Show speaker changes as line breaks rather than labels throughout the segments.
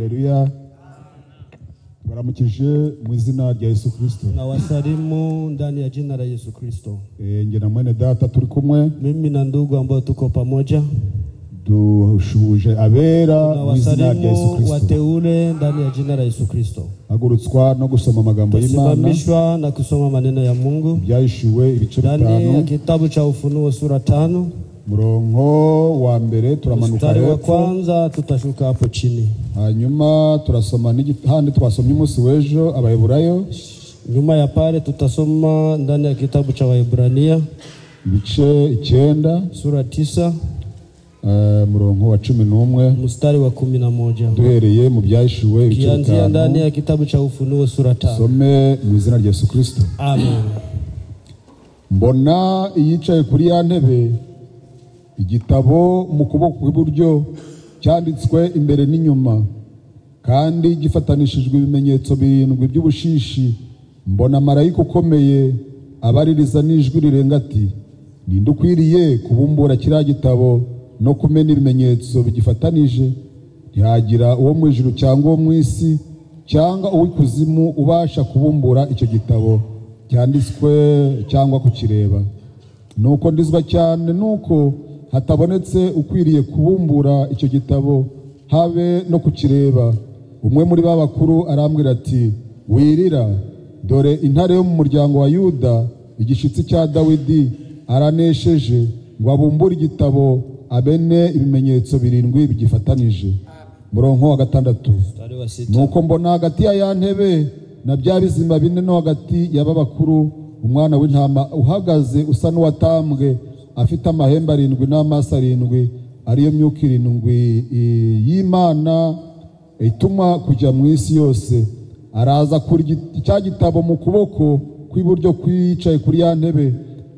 Haleluya. Baramukije mu izina rya Yesu Kristo.
Na wasalimu ndani ya jina la Yesu Kristo.
Nge na mwene data turi kumwe.
Mimi na ndugu ambao tuko pamoja.
Dushuje abera mu izina rya Yesu Kristo.
Wateule ndani ya jina la Yesu Kristo.
Hagurutswa no gusoma amagambo y'Imana.
Tusimamishwa na kusoma maneno ya Mungu.
Byashiwe ibice 5.
Ndani ya kitabu cha Ufunuo sura 5.
Murongo wa mbere turamanuka
hepfo. Wa kwanza tutashuka hapo chini.
Hanyuma turasoma n'igihande twasomye umunsi w'ejo Abaheburayo.
Nyuma ya pale tutasoma ndani ya kitabu cha Waebrania
ibice 9
sura 9
murongo wa 11
mstari wa 11.
Duhereye mu byashiwe ibice 5.
Kianzia ndani ya kitabu cha Ufunuo sura 5.
Some mu izina rya Yesu Kristo.
Amen.
Mbona yicaye kuri ya ntebe igitabo mu kuboko kw'iburyo cyanditswe imbere n'inyuma kandi gifatanishijwe ibimenyetso 7 by'ubushishi. Mbona marayika ukomeye abaririza n'ijwi rirenga ati, ninde ukwiriye kubumbura kiriya gitabo no kumena ibimenyetso bigifatanije? Ntihagira uwo mu ijuru cyangwa uwo mu isi cyangwa uw'ikuzimu ubasha kubumbura icyo gitabo cyanditswe cyangwa kukireba. Nuko ndizwa cyane nuko hatabonetse ukwiriye kubumbura icyo gitabo habe no kukireba. Umwe muri babakuru arambwira ati, wirira, dore intare yo mu muryango wa Yuda, igishitsi cya Dawidi, aranesheje ngo abumbure igitabo abene ibimenyetso 7 bigifatanije. Murongo wa 6. Nuko mbona hagati ya ntebe na bya bizima 4 no hagati y'ababakuru umwana w'intama uhagaze usa n'uwatambwe, afite amahembe 7 n'amaso 7, ariyo myuka 7 y'Imana ituma kujya mu isi yose. Araza kuri cya gitabo mu kuboko kw'iburyo kwicaye kuri ya ntebe.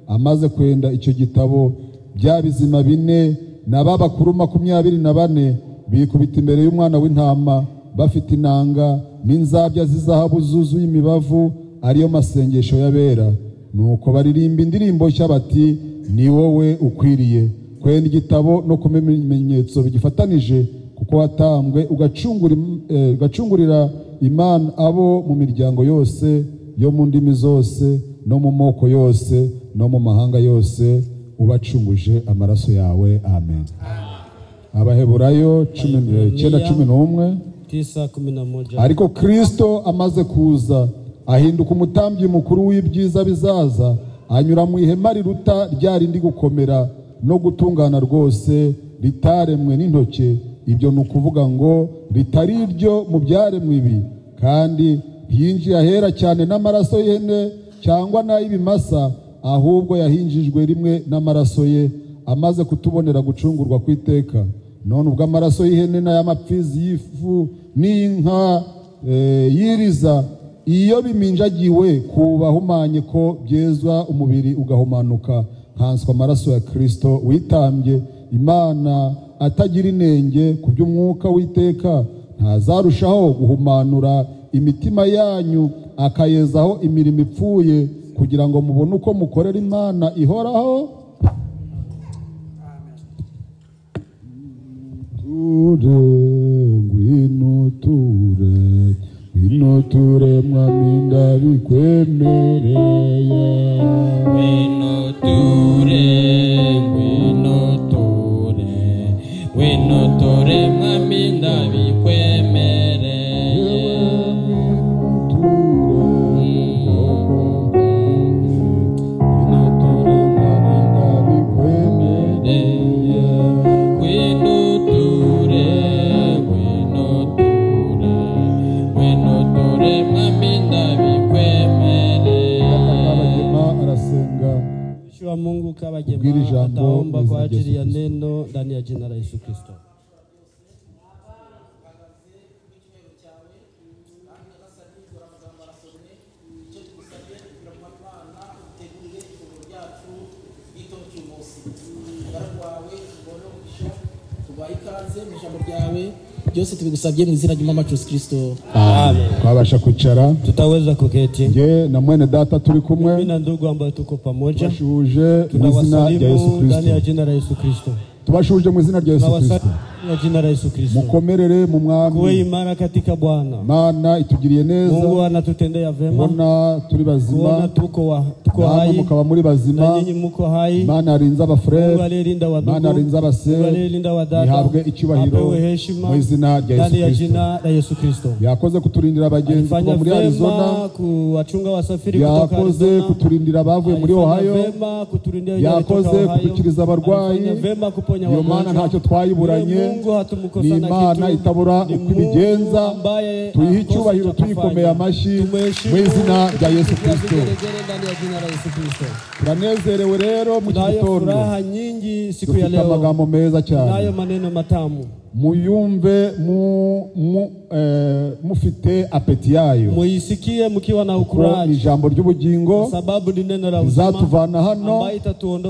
Amaze kwenda icyo gitabo, bya bizima 4 n'ababakuru 24 bikubita imbere y'umwana w'intama, bafite inanga n'inzabya z'izahabu zuzuye imibavu, ariyo masengesho y'abera. Nuko baririmba indirimbo nshya bati, ni wowe ukwiriye kwenda igitabo no kumena ibimenyetso bigifatanije, kuko watambwe ugacungurira Imana abo mu miryango yose yo mu ndimi zose no mu moko yose no mu mahanga yose, ubacunguje amaraso yawe. Amen. Abaheburayo 9:11. Ariko Kristo amaze kuza ahinduka umutambyi mukuru w'ibyiza bizaza, anyura mu ihema riruta rya rindi gukomera no gutungana rwose, ritaremwe n'intoke. Ibyo ni ukuvuga ngo ritari iryo mu byaremwe ibi, kandi ntiyinjiye ahera cyane n'amaraso y'ihene cyangwa n'ay'ibimasa, ahubwo yahinjijwe rimwe n'amaraso ye, amaze kutubonera gucungurwa kw'iteka. None ubwo amaraso y'ihene n'ay'amapfizi y'ifu n'inka yiriza, iyo biminjagiwe kubahumanye ko byezwa umubiri ugahumanuka, nkanswa amaraso ya Kristo witambye Imana atagira inenge ku by'umwuka w'iteka, ntazarushaho guhumanura imitima yanyu akayezaho imirimo ipfuye, kugira ngo mubone uko mukorera Imana ihoraho. Ngwino ture mwami ndabikwemereye.
Ngwino ture mwami ndabikwemereye.
Mungu kabagema ataomba kwa ajili ya neno ndani ya jina la Yesu Kristo.
byose tubigusabye mu izina ry'Umwami Yesu Kristo.
Amen.
Twabasha kwicara.
Tutaweza kuketi.
Nge na mwene data turi kumwe.
Mimi na ndugu ambao tuko pamoja.
Tubashuje mu izina rya Yesu Kristo.
Ndani ya jina la Yesu Kristo.
Tubashuje mu izina rya Yesu Kristo.
ya jina la Yesu Kristo.
Mukomerere mu mwami.
Kuwe imara katika Bwana.
Mana itugiriye neza.
Mungu anatutendea vema.
Bona turi bazima.
Bona tuko hai.
Mukaba muri bazima.
Na nyinyi muko hai.
Mana arinza abafrere.
Mungu alirinda wadogo.
Mana arinza abase.
Mungu alirinda wadada.
Ihabwe icyubahiro mu izina rya Yesu Kristo. Yakoze kuturindira abagenzi kuva muri Arizona.
Kuwachunga wasafiri kutoka
Arizona. Yakoze kuturindira abavuye muri Ohio. Yakoze kudukiriza abarwayi. Iyo Mana ntacyo twayiburanye. Ni Imana itabura uko ibigenza. Tuyihe icyubahiro tuyikomeye amashyi mu izina rya Yesu Kristo. Turanezerewe rero mu gitondo. Dufite amagambo meza cyane. Muyumve mufite apeti yayo.
Muyisikie mkiwa na ukuraji.
Ijambo ry'ubugingo
sababu ni neno la uzima
rizatuvana hano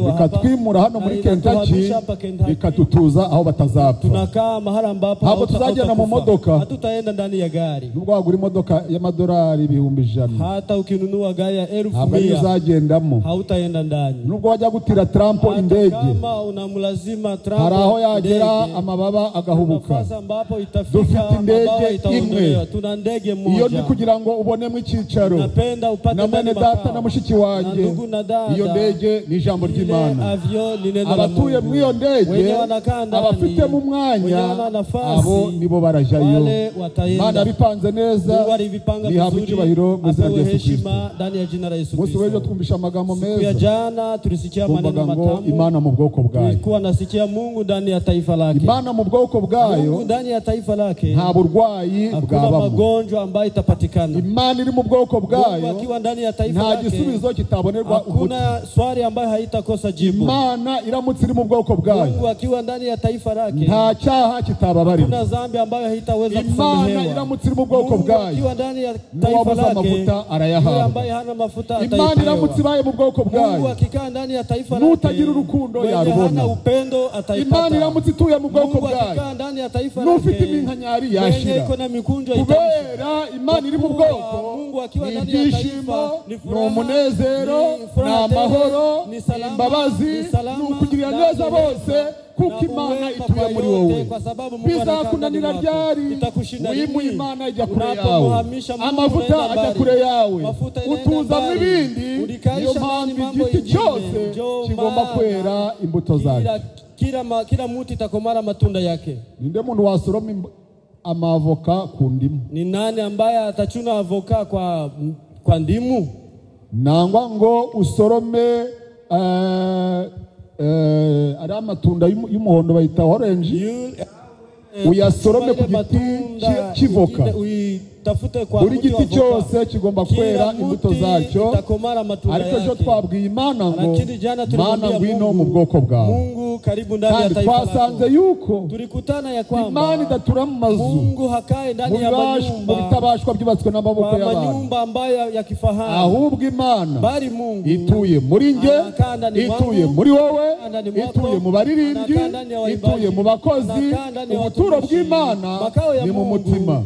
rikatwimura hano muri Kentucky rikatutuza aho batazapfa.
Tunakaa mahali ambapo
hapo tuzagenda mu modoka.
Hatutaenda ndani ya gari.
Nubwo wagura imodoka y'amadolari 1,100.
Hata ukinunua gari ya 1,100.
Habari uzagendamo.
Hautaenda ndani.
Nubwo wajya gutira Trump indege.
Kama unamlazima Trump.
Haraho yagera amababa agahubuka. Dufite indege imwe.
Tuna ndege moja.
Iyo ni kugira ngo ubonemo icyicaro.
Napenda upate
na mwene data na mushiki wanjye. Iyo ndege ni ijambo ry'Imana. Abatuye muri iyo ndege abafite mu mwanya abo nibo barajyayo. Imana bipanze neza. Nihabwe icyubahiro mu izina rya Yesu Kristo. Musi wejo twumvisha amagambo meza.
Ya jana tulisikia maneno matamu.
Imana mu bwoko bwayo.
Tulikuwa nasikia Mungu ndani ya taifa lake.
Imana mu bwoko bwayo.
Mungu ndani ya taifa lake.
Nta burwayi bwabamo.
Hakuna magonjwa ambayo itapatikana.
Imana iri mu bwoko bwayo.
Mungu akiwa ndani ya taifa lake.
Nta gisubizo kitabonerwa umuti.
Hakuna swali ambayo haitakosa jibu.
Imana iramutse iri mu bwoko bwayo.
Mungu akiwa ndani ya taifa lake.
Nta cyaha kitababarira.
Hakuna dhambi ambayo haitaweza kusamehewa.
Imana iramutse iri mu bwoko bwayo.
Mungu akiwa ndani ya taifa lake.
Amavuta arayahabwa.
Ambaye hana mafuta ataipewa.
Imana iramutse ibaye mu bwoko bwayo.
Mungu akikaa ndani ya taifa lake.
Nutagira urukundo yarubona.
Hana upendo ataipata.
Imana iramutse ituye mu bwoko bwayo.
Mungu akikaa ndani ya taifa lake.
Nufite iminkanyari yashira. Kubera Imana iri mu bwoko.
Mungu akiwa ndani ya taifa
ni umunezero, ni amahoro, ni imbabazi, ni ukugirira neza bose. Kuko Imana ituye muri wowe. Bizakunanira ryari wimu Imana ijya kure yawe. Amavuta ajya kure yawe. Utuzamo ibindi. Niyo mpamvu igiti cyose kigomba kwera imbuto zayo.
Kila muti itakomara matunda yake.
Ninde muntu wasoroma amavoka ku ndimu?
Ni nani ambaye atachuna avoka kwa ndimu?
Nangwa ngo usorome ari amatunda y'umuhondo bayita orange. Uyasorome ku giti kivoka. Buri giti cyose kigomba kwera imbuto zacyo. Ariko cyo twabwiye Imana ngo Mana ngwino mu bwoko bwawe.
Mungu karibu ndani ya taifa lako.
Twasanze yuko
tulikutana ya kwamba
Imana idatura mu mazu.
Mungu hakae ndani ya manyumba.
Bitabashwa byubatswe n'amaboko y'abantu.
Manyumba ambayo ya kifahari.
Ahubwo Imana
bari Mungu
ituye muri nge, ituye muri wowe, ituye mu baririmbyi, ituye mu bakozi. Ubuturo bw'Imana ni mu mutima.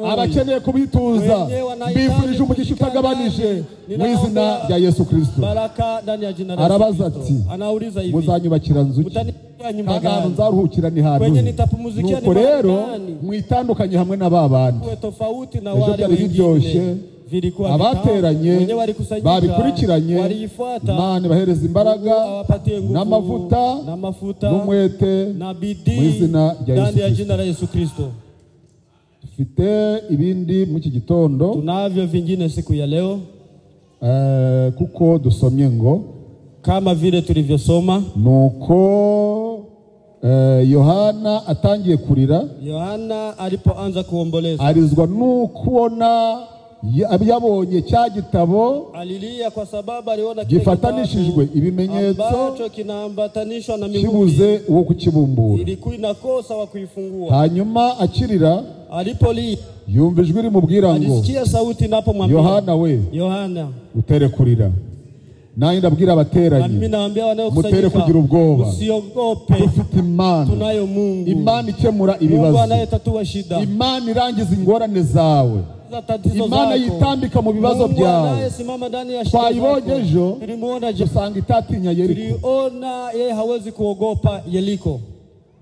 Abakeneye kubituza mbifurije umugisha utagabanije mu izina rya Yesu Kristo. Arabaza ati muzanyubakira nzu ki? Ahantu nzaruhukira ni hantu. Nuko rero mwitandukanye hamwe na babandi. Ejo byari biryoshye. Abateranye babikurikiranye. Imana ibahereza imbaraga n'amavuta n'umwete mu izina rya Yesu Kristo. Fite ibindi mu iki gitondo.
Tunavyo vingine siku ya leo.
Kuko dusomye ngo
kama vile tulivyosoma
nuko Yohana atangiye kurira.
Yohana alipoanza kuomboleza
arizwa nukubona yabonye cya gitabo
alilia kwa sababu aliona
gifatanishijwe ibimenyetso
ambacho kinaambatanishwa na mihuri
kibuze uwo kukibumbura.
Ilikuwa inakosa wa kuifungua.
Hanyuma akirira
alipolia
yumva ijwi rimubwira ngo
alisikia sauti napo mwambia
Yohana we
Yohana
utere kurira. Nanjye ndabwira abateranye
mimi naambia wanaokusanyika
mutere kugira ubwoba.
Usiogope.
Dufite Imana.
Tunayo Mungu.
Imana ikemura ibibazo.
Mungu anayetatua shida.
Imana irangiza ingorane zawe. Imana yitambika mu bibazo byawe. Twayibonye ejo usanga itatinya Yeriko.
Tuliona yeye hawezi kuogopa Yeriko.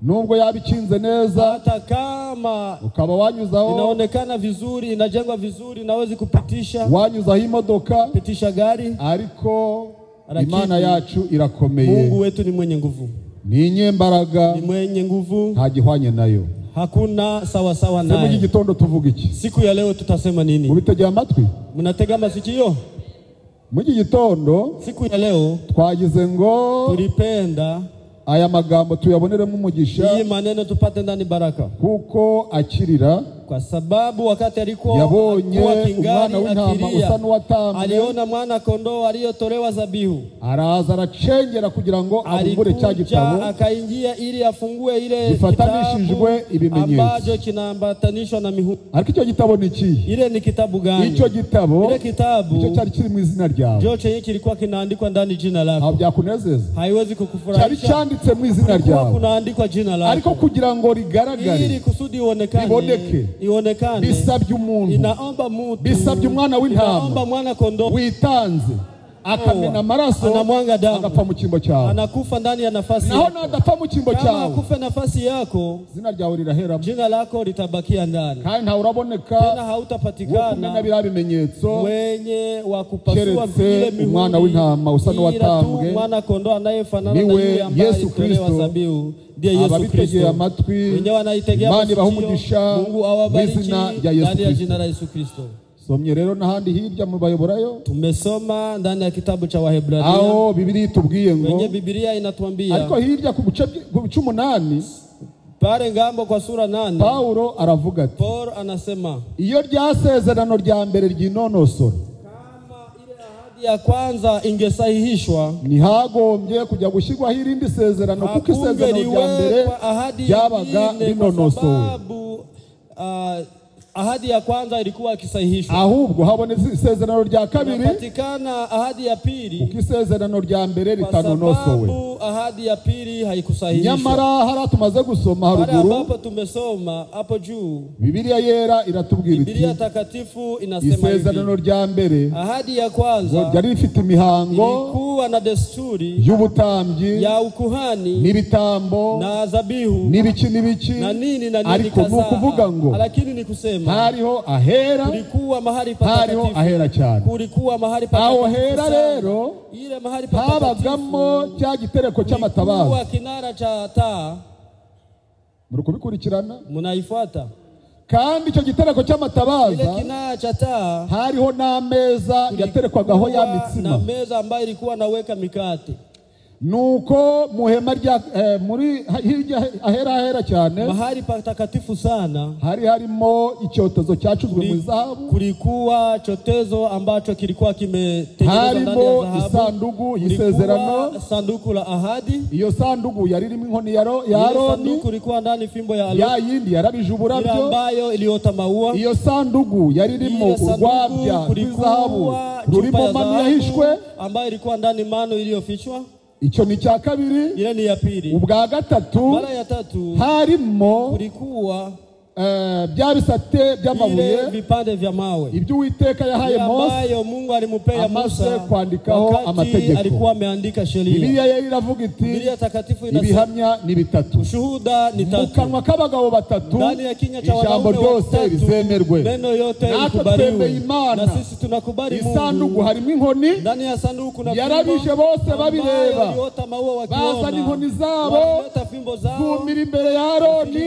nubwo yabikinze neza,
hata kama
ukaba wanyuzaho,
inaonekana vizuri, inajengwa vizuri, nawezi kupitisha,
wanyuzaho imodoka,
kupitisha gari,
ariko Imana yacu irakomeye.
Mungu wetu ni mwenye nguvu,
ni nyembaraga,
ni mwenye nguvu,
hagihwanye nayo.
hakuna sawa sawa naye.
Mu gitondo tuvuga iki?
Siku ya leo tutasema nini?
Mubitegea amatwi?
Mnatega masikio?
Mu gitondo
siku ya leo
twagize ngo
tulipenda
aya magambo tuyaboneremo umugisha,
hii maneno tupate ndani baraka,
kuko akirira,
kwa sababu wakati alikuwa
yabonye umwana w'intama usa n'uwatambwe,
aliona mwana kondoo aliyotolewa zabihu,
araza aracengera kugira ngo avumbure cya gitabo,
akaingia ili afungue ile
gifatanishijwe ibimenyetso
ambacho kinaambatanishwa na mihuri.
Ariko icyo gitabo ni iki?
Ile ni kitabu gani?
Icyo gitabo,
ile kitabu
icyo cyari kiri mu izina ryawe,
cyo cyenye kilikuwa kinaandikwa ndani jina lako.
Ntabwo byakunezeza?
Haiwezi kukufurahisha?
Cyari cyanditse mu izina ryawe,
kunaandikwa jina lako,
ariko kugira ngo rigaragare,
ili kusudi ionekane,
bisabye umuntu,
inaomba mtu,
bisabye umwana w'intama,
inaomba mwana kondoo
witanze, akamena amaraso,
anamwanga damu,
agapfa mu kimbo cyawe,
anakufa ndani ya nafasi
naho nadapfa mu kimbo cyawe,
kama akufa nafasi yako,
izina ryawe rirahera,
jina lako litabakia ndani,
kandi nta uraboneka,
tena hautapatikana
bira bimenyetso
wenye wakupasua vile mihuri,
umwana w'intama usa n'uwatambwe,
mwana kondoo anayefanana na yule ambaye alitolewa zabihu, ndiye Yesu Kristo. Wenyewe wanaitegea masikio, Mungu awabariki ndani ya jina la Yesu Kristo.
Somye rero n'ahandi hirya mu bayoborayo,
tumesoma ndani ya kitabu cha Wahebrania,
aho Biblia itubwiye ngo,
wenye Biblia inatuambia,
ariko hirya ku bice 8
pale ngambo kwa sura 8,
Paulo aravuga ati,
Paul anasema,
iyo ryasezerano rya mbere ry'inonosoro,
kama ile ahadi ya kwanza ingesahihishwa,
ntihagombye kujya gushyirwaho irindi sezerano, kuko isezerano rya mbere ryabaga rinonosowe.
Ahadi ya kwanza ilikuwa ikisahihishwa,
ahubwo habonetse isezerano rya kabiri,
patikana ahadi ya pili,
kuko isezerano rya mbere ritanonosowe.
Ahadi ya pili haikusahihishwa.
Nyamara hari tumaze gusoma haruguru,
hapo tumesoma hapo juu,
Biblia yera iratubwira iti,
Biblia takatifu inasema hivi,
isezerano rya mbere,
ahadi ya kwanza
ryari rifite imihango,
ilikuwa na desturi
y'ubutambyi,
ya ukuhani,
n'ibitambo,
na zabihu,
n'ibiki
na nini
ariko nukuvuga ngo,
lakini ni kusema
hariho ahera,
kulikuwa mahali patakatifu,
hariho ahera cyane,
kulikuwa mahali patakatifu.
aho hera rero,
ile mahali patakatifu
habagamo cya gitereko cy'amatabaza,
kulikuwa kinara cha taa.
muri kubikurikirana,
munaifuata?
kandi icyo gitereko cy'amatabaza,
ile kinara cha taa,
hariho n'ameza yaterekwagaho ya mitsima,
na meza ambayo ilikuwa naweka mikate.
nuko muhema rya muri hirya ahera cyane,
mahali patakatifu sana,
harimo icyotezo cyacuzwe mu zahabu,
kulikuwa chotezo ambacho kilikuwa kimetengenezwa ndani ya dhahabu, isanduku y'isezerano, sanduku la ahadi. Iyo sanduku yari irimo inkoni ya Aroni, sanduku ilikuwa ndani fimbo ya Aroni, ya yindi yarabijubura byo, ambayo iliota maua. Iyo sanduku yari irimo urwabya rw'izahabu rurimo manu yahishwe, ambayo ilikuwa ndani manu iliyofichwa. Icyo ni cya kabiri. Ile ni ya pili. Ubwa gatatu, mara ya tatu, harimo kulikuwa bya bisate by'amabuye, vipande vya mawe, ibyo Uwiteka yahaye Mose, ambayo Mungu alimupea Musa kwandikaho amategeko, alikuwa ameandika sheria. Biblia yari iravuga iti, Biblia takatifu inasema, ibihamya ni bitatu, ushuhuda ni tatu, mukanwa k'abagabo batatu, ndani ya kinywa cha wanaume ryose rizemerwe, neno yote likubaliwe. Na sisi tunakubali Mungu. Isanduku harimo inkoni, ndani ya sanduku kuna yarabije bose babireba, bazana inkoni zabo, zumira imbere ya Aroni,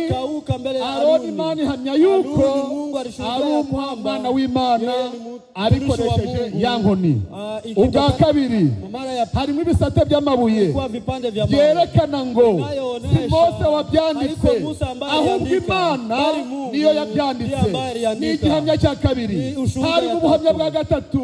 Aroni Imana ihamya yuko ari umwana w'Imana abikoresheje ya nkoni. Ubwa kabiri, harimo ibisate by'amabuye byerekana ngo si Mose wabyanditse, ahubwo Imana niyo yabyanditse. Ni igihamya cya kabiri. Harimo ubuhamya bwa gatatu,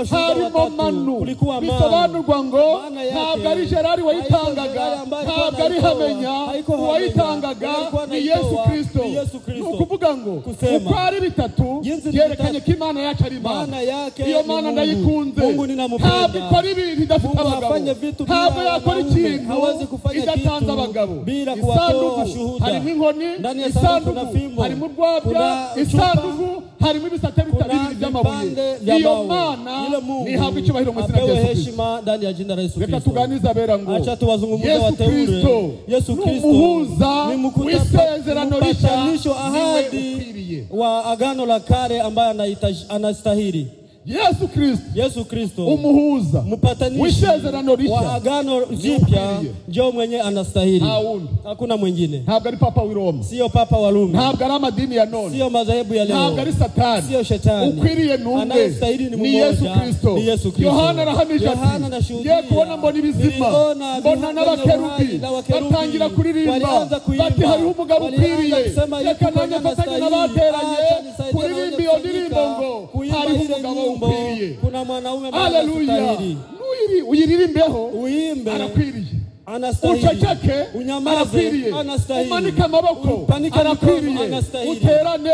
harimo manu, bisobanurwa ngo ntabwo ari Gerari wayitangaga, ntabwo ari Hamenya uwayitangaga, ni Yesu Kristo. Nukuvuga ngo uko ari bitatu yerekanye ko Imana yacu ari Imana. Iyo Mana ndayikunze, ntabwo ikora ibintu idafite abagabo, ntabwo yakora ikintu idatanze abagabo. Isanduku harimo inkoni, isanduku harimo urwabya, isanduku
harimo ibisate bitabiri by'amabuye. Iyo Mana nihabwe icyubahiro mu izina rya Yesu
heshima ndani ya jina la Yesu Kristo.
Reka tuganize abera ngo
acha tubazungumze wateule. Yesu Kristo
ni w'isezerano rishya
ahadi wa agano la kale ambaye anastahili.
Yesu Kristo umuhuza
mpatanishi wa agano jipya ndio mwenye anastahili. Hakuna mwingine.
Ntabwo ari papa wa Roma,
sio papa wa Roma,
ntabwo ari amadini ya none,
sio madhehebu ya leo,
ntabwo ari Satani,
sio shetani.
Ukwiriye numwe ni Yesu Kristo. Yohana arahamije ati ye kubona mbona ibizima, mbona n'abakerubi batangira kuririmba bati hariho umugabo ukwiriye. Reka nanjye fatanye n'abateranye kuririmba iyo ndirimbo ngo hariho umugabo ukwiriye.
Kuna mwanaume anastahili.
Uyiririmbeho
uimbe
anakwiriye.
Anastahili.
Uchacheke
unyamaze anastahili.
Umanike amaboko anakwiriye. Uterane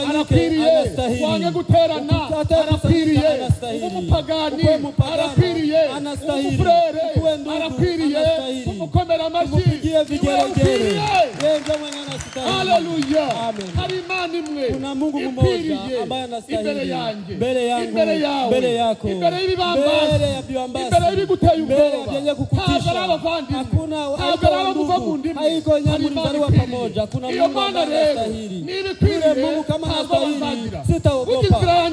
anakwiriye. Wange guterana anakwiriye. Umupagani anakwiriye. Umufrere anakwiriye. Umukomera amashyi
vigeregere.
Haleluya. Hari Imana imwe.
Kuna Mungu mmoja ambaye anastahili. Mbele yangu, mbele yako,
mbele y'ibibambazi, mbele y'ibiguteye ubwoba.
Hakuna haiko nyamuri zaliwa pamoja. Kuna Mungu ambaye anastahili. Yule Mungu kama anastahili sitaogopa.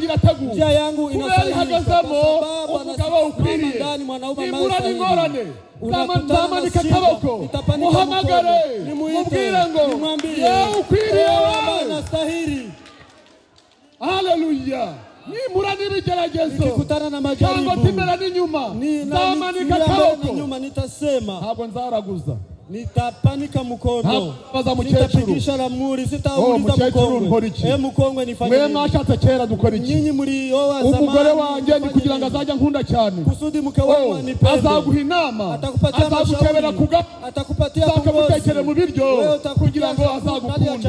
Njia yangu inastahili kwa sababu anasimama ndani mwanaume ambaye anastahili.
Unakutana nikakaboko muhamagare mubwire ngo
nimwambie
ukwiriye
anastahili.
Haleluya. Nimura n'ibigeragezo
nikikutana na majaribu
cyangwa timera n'inyuma zamanika kaboko
nyuma nitasema
ntabwo nzaraguza,
nitapanika mkono, nitapigisha ramuri, sitauliza mkongwe. Mkongwe nifanye nini?
Mwashatse kera dukora iki?
Nyinyi mlioa zamani.
Umugore wanjye ni kugira ngo azajya nkunda cyane.
Kusudi mke wangu anipende.
Azaguha inama.
Atakupatia
azagukebera kuga.
Atakupatia
kugozi. Mu biryo kugira ngo azagukunde.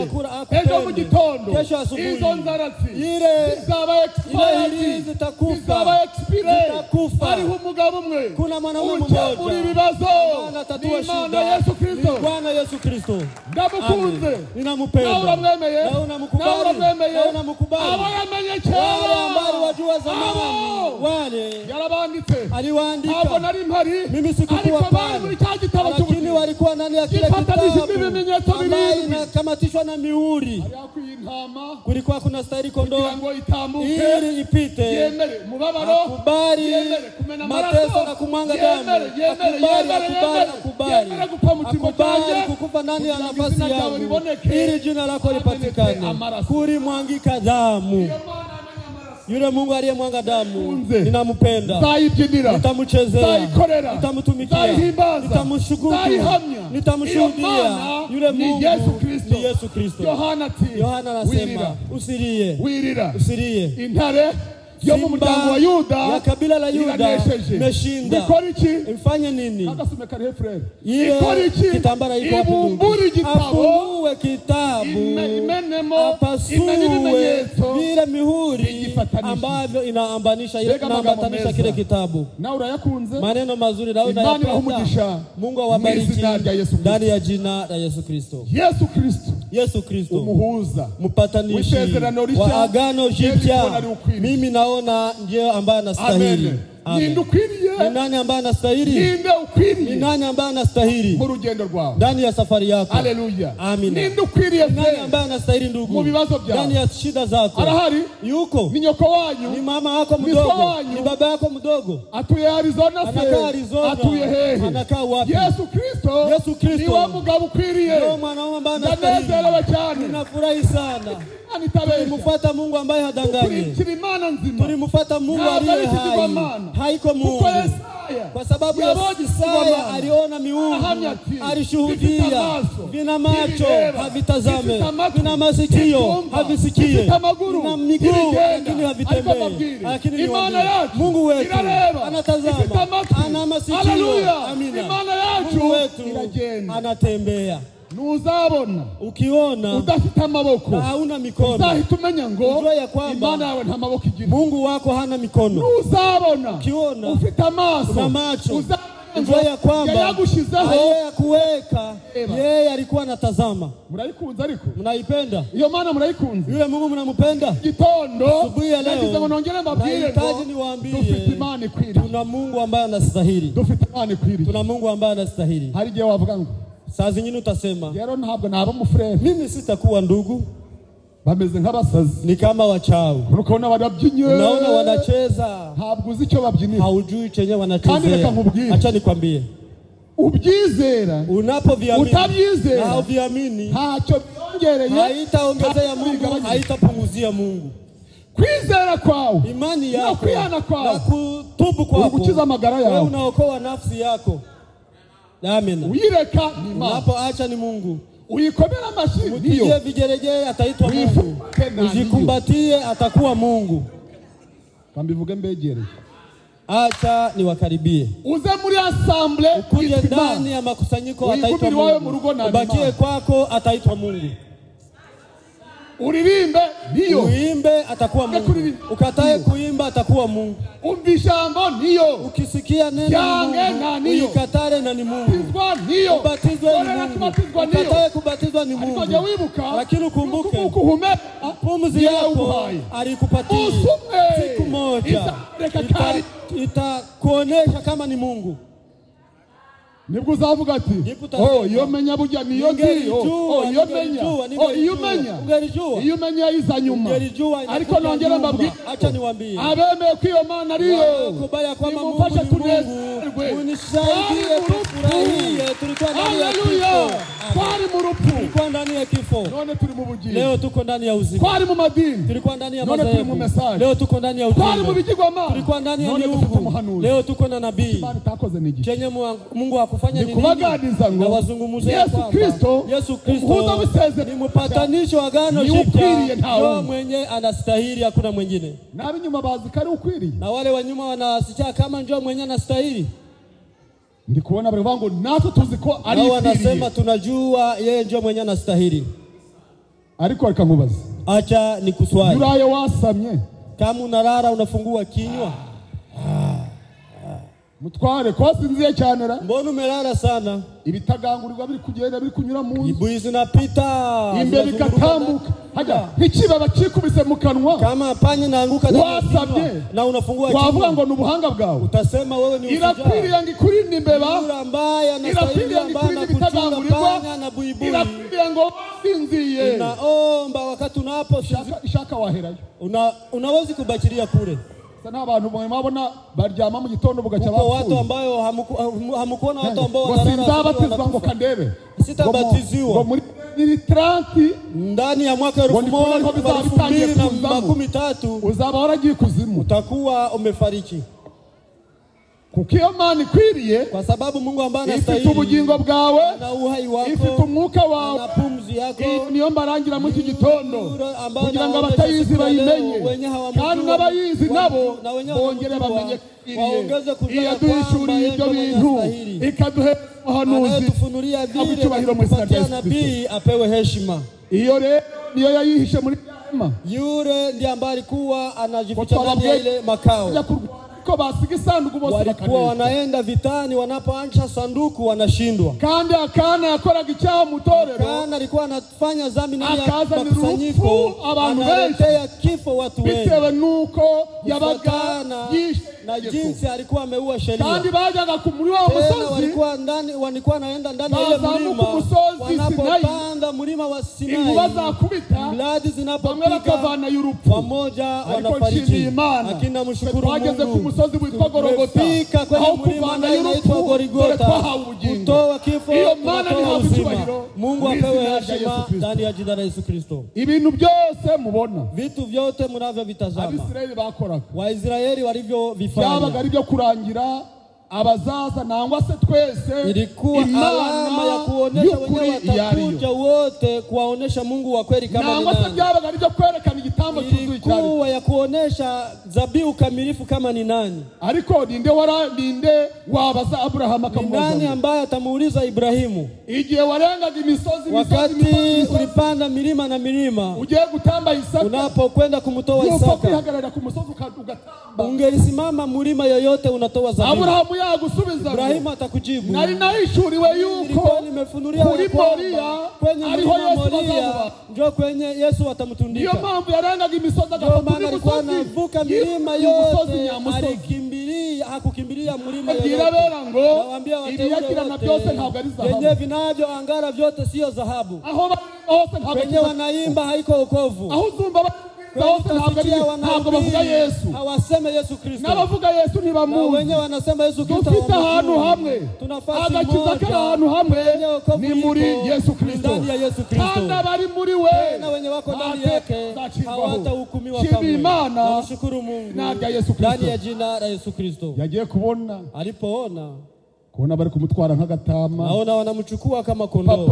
Ejo mu gitondo.
Kesho asubuhi.
Izo nzaratsi.
Ile
zaba expire.
Zitakufa.
Zaba expire.
Zitakufa.
Hariho umugabo umwe.
Kuna mwanaume mmoja.
Uri bibazo.
Anatatua shida. Bwana Yesu Kristo.
Ndamukunze.
Ninampenda.
Na uramwemeye.
Na unamkubali.
Na uramwemeye.
Na unamkubali.
Abayamenye cyane.
Wale ambao wajua zamani. Wale.
Yarabanditse.
Aliwaandika.
Abo nari mpari.
Mimi sikuwa pale. Lakini walikuwa ndani ya kile kitabu. Ambaye inakamatishwa na mihuri. Kulikuwa kuna stahili kondoo. Ili ipite. Akubali. Mateso na kumwanga damu. Akubali kukufa ndani ya nafasi yangu ili jina lako lipatikane. Kulimwangika damu. Yule Mungu aliyemwanga damu ninampenda. Nitamchezea, nitamtumikia, nitamshukuru, nitamshuhudia. Yule Mungu ni Yesu Kristo. Yohana anasema usilie, usilie.
Intare yo mu muryango wa Yuda
ya kabila la Yuda imeshinda. Mfanye nini?
Akasume kare frere.
Ile kitambara iko hapo. Afungue kitabu. Apasue vile mihuri ambavyo inaambanisha inaambatanisha kile kitabu.
Na urayakunze.
Maneno mazuri na unayapata. Mungu awabariki ndani ya jina la Yesu Kristo. Yesu Kristo
umuhuza,
mpatanishi wa agano jipya. Mimi naona ndiye ambaye anastahili. Ni nani ambaye anastahili? Ni nani ambaye anastahili
mu rugendo rwawe
ndani ya safari yako?
Haleluya.
Amina.
Ni nani
ambaye anastahili ndugu
mu bibazo byawe
ndani ya shida zako?
Arahari
yuko.
Ni nyoko wanyu,
ni mama wako mdogo, ni baba yako mdogo.
Atuye Arizona,
anakaa Arizona.
Atuye hehe?
Anakaa wapi?
Yesu Kristo ni wa mugabo ukwiriye.
Ndio mwanaume ambaye anastahili. Ninafurahi sana. Tulimfuata Mungu ambaye hadanganyi. Tulimfuata Mungu aliye hai. Haiko Mungu. Kwa sababu Isaya aliona miungu, alishuhudia. Vina macho havitazame, vina masikio havisikie, vina miguu lakini havitembei. Lakini ni Mungu wetu anatazama, ana masikio. Amina. Mungu wetu anatembea.
Nuzabona
ukiona
udafite amaboko
na hauna mikono,
uzahita umenya ngo
Imana
yawe nta maboko igira.
Mungu wako hana mikono.
Nuzabona
ukiona
ufite amaso
na macho,
uzamenya
Ujua ya kwamba aliyeyakuweka yeye alikuwa anatazama.
Murayikunze ariko?
Mnaipenda?
Iyo Mana murayikunze?
Yule Mungu mnampenda?
Gitondo
asubuhi ya leo nahitaji niwaambie tuna Mungu ambaye anastahili. Tuna Mungu ambaye anastahili.
Hari gihe wavuga ngo
saa zingine utasema
rero ntabwo naba mufrere,
mimi sitakuwa ndugu.
Bameze nk'abasazi,
ni kama wachawi.
Unaona wanabyinye,
unaona wanacheza,
ntabwo uzi icyo babyinira,
haujui chenye wanacheza.
Kandi reka nkubwire,
acha nikwambie,
ubyizera
unapoviamini,
utabyizera
na uviamini,
ntacyo byongereye,
haitaongezea Mungu, haitapunguzia Mungu.
Kwizera kwawe,
imani yako,
na kwihana kwawe,
na kutubu kwako,
ugukiza amagara yawe,
wewe unaokoa nafsi yako. Amen.
Uyireka ni Imana,
unapoacha ni Mungu.
Uyikomera amashyi
niyo, vigeregeye ataitwa Mungu, ujikumbatie atakuwa Mungu. Kambivuge mbegere, acha niwakaribie,
uze muri assemble,
ukuje ndani ya makusanyiko ataitwa Mungu, ubakie kwako ataitwa Mungu.
Uririmbe niyo,
uimbe atakuwa Mungu, ukatae kuimba atakuwa Mungu.
Umvishambo niyo,
ukisikia neno Mungu uyikatare na ni Mungu. Ubatizwe ni Mungu, ukatae kubatizwa ni Mungu. Lakini ukumbuke pumzi yako alikupatia siku moja, itakuonesha kama ni Mungu.
Nibwo uzavuga ati iyo menya burya niyo ngiyo, iyo menya, iyo menya iza nyuma. Ariko nongera mbabwira,
acha niwaambie,
abemeye ko iyo Mana ariyo,
kubaya kwa Mungu ni Mungu, unisaidie tufurahie. Tulikuwa ndani ya kifo,
twari mu rupfu,
tulikuwa ndani ya kifo,
none turi mu bugingo.
Leo tuko ndani ya uzima.
Twari mu madini,
tulikuwa ndani ya madhehebu, leo tuko ndani ya utume.
Twari mu bigirwamana,
tulikuwa ndani ya miungu, leo tuko na nabii. Chenye Mungu hakufanya ni nini? Na wazungumuze Yesu Kristo ni mpatanisho wa agano jipya, ndio mwenye anastahili, hakuna mwingine.
Nabi nyuma bazi kari ukwiriye,
na wale wa nyuma wanasikia kama ndio mwenye anastahili.
Ndikuona bari vangu nato tuziko ari
ikwiriye, wanasema tunajua yeye ndio mwenye anastahili.
Ariko akamubaza,
acha nikuswali,
yuraye wasamye,
kama unarara unafungua kinywa.
Mutware kwasinziye cyane ra,
mbona umelala sana?
Ibitagangurirwa biri kugenda biri kunyura mu
ibuyi zinapita
imbere bikatambuka, haja ikiba bakikubise mu kanwa,
kama panya naanguka na unafungua kinywa.
Wavuga ngo nubuhanga bwawe,
utasema wewe ni
ushujaa. Irapiri yangi kuri nimbeba,
ambaye anastahili ambana kuchunga panya na buibui.
Irapiri ngo sinziye,
naomba wakati unapo
shaka waherayo,
unaweza kubachilia kule.
Sana abantu mwabona baryama mu gitondo bugacha
bapfuye. Watu ambao hamukuona watu ambao
wanabatizwa ngo kandebe.
Sitabatiziwa.
Muri 30
ndani ya mwaka 2013
uzaba waragiye kuzimu.
Utakuwa umefariki.
Kukiyo Mana ikwiriye,
kwa sababu Mungu ambaye anastahili,
ifite ubugingo bwawe,
na uhai wako,
ifite umwuka wawe,
na pumzi yako.
Niyo mbarangira mu iki gitondo kugira ngo abatayizi bayimenye, kandi n'abayizi nabo bongere bamenye iyo duhishuriye ibyo bintu, ikaduhe ubuhanuzi,
atufunulia vile kupatia nabii apewe heshima.
Iyo rero niyo yayihishe muri hema,
yule ndiye ambaye alikuwa anajificha ndani ya ile makao.
Ko basiga isanduku bose
walikuwa wanaenda vitani, wanapoacha sanduku wanashindwa.
Kandi akana yakoraga icyaha mutorero,
kana alikuwa anafanya dhambi ndani ya makusanyiko, analetea kifo watu wengi,
bitewe nuko yabaga
na jinsi alikuwa ameua sheria.
Kandi bajaga kumuriwa umusozi,
walikuwa naenda ndani ya ile mlima, wanapopanda mlima wa Sinai,
inkuba zakubita,
mladi zinapopika, pamoja wanafariki. Lakini mshukuru Mungu,
umusozi witwa Golgotha,
aho kuvana y'urupfu Golgotha, kutoa kifo,
iyo Mana ni hafi
uzima.
cyubahiro.
Mungu apewe heshima ndani ya jina la Yesu Kristo.
Ibintu byose mubona,
vitu vyote mnavyovitazama,
Abisirayeli bakoraga,
Waisraeli walivyovifanya,
byabaga ari byo kurangira abazaza nangwa se twese,
ilikuwa alama ya kuonesha wenyewe watakuja wote, kuwaonesha Mungu wa kweli kama ni nani.
Nangwa se byabaga ari byo kwerekana igitambo cyuzuye
ilikuwa ya kuonesha dhabihu kamilifu kama ni nani.
Ariko ninde wabaza Abrahamu akamubaza
nani ambaye atamuuliza Ibrahimu
igihe warengaga imisozi
wakati ulipanda milima na milima
ugiye gutamba Isaka
unapokwenda kumtoa Isaka
kwihagarara ku musozi ugatamba
ungelisimama mulima yoyote unatoa dhabihu.
Abrahamu yagusubiza
Ibrahimu atakujibu
nari nahishuriwe yuko kuri Moria ariho Yesu
ndio kwenye Yesu atamtundika.
Ndio mambo yarengaga imisozi agafuka
alikuwa anavuka milima yote alikimbilia hakukimbilia mlima yoyote. Nawaambia wenye vinavyo angara vyote sio dhahabu. Wenye wanaimba haiko wokovu.
Ntabwo bavuga Yesu.
Hawaseme Yesu Kristo.
N'abavuga Yesu ntibamuzi.
Wenye wanasema Yesu Kristo.
Dufite ahantu hamwe. Agakiza k'ahantu hamwe ni muri Yesu Kristo.
Ndani ya Yesu Kristo.
Kandi abari muri we
na wenye wako ndani yake hawatahukumiwa kamwe. Namshukuru Mungu. Ndani ya jina la Yesu Kristo.
Yagiye kubona.
Alipoona
bari kumutwara nk'agatama.
Naona wanamchukua kama kondoo.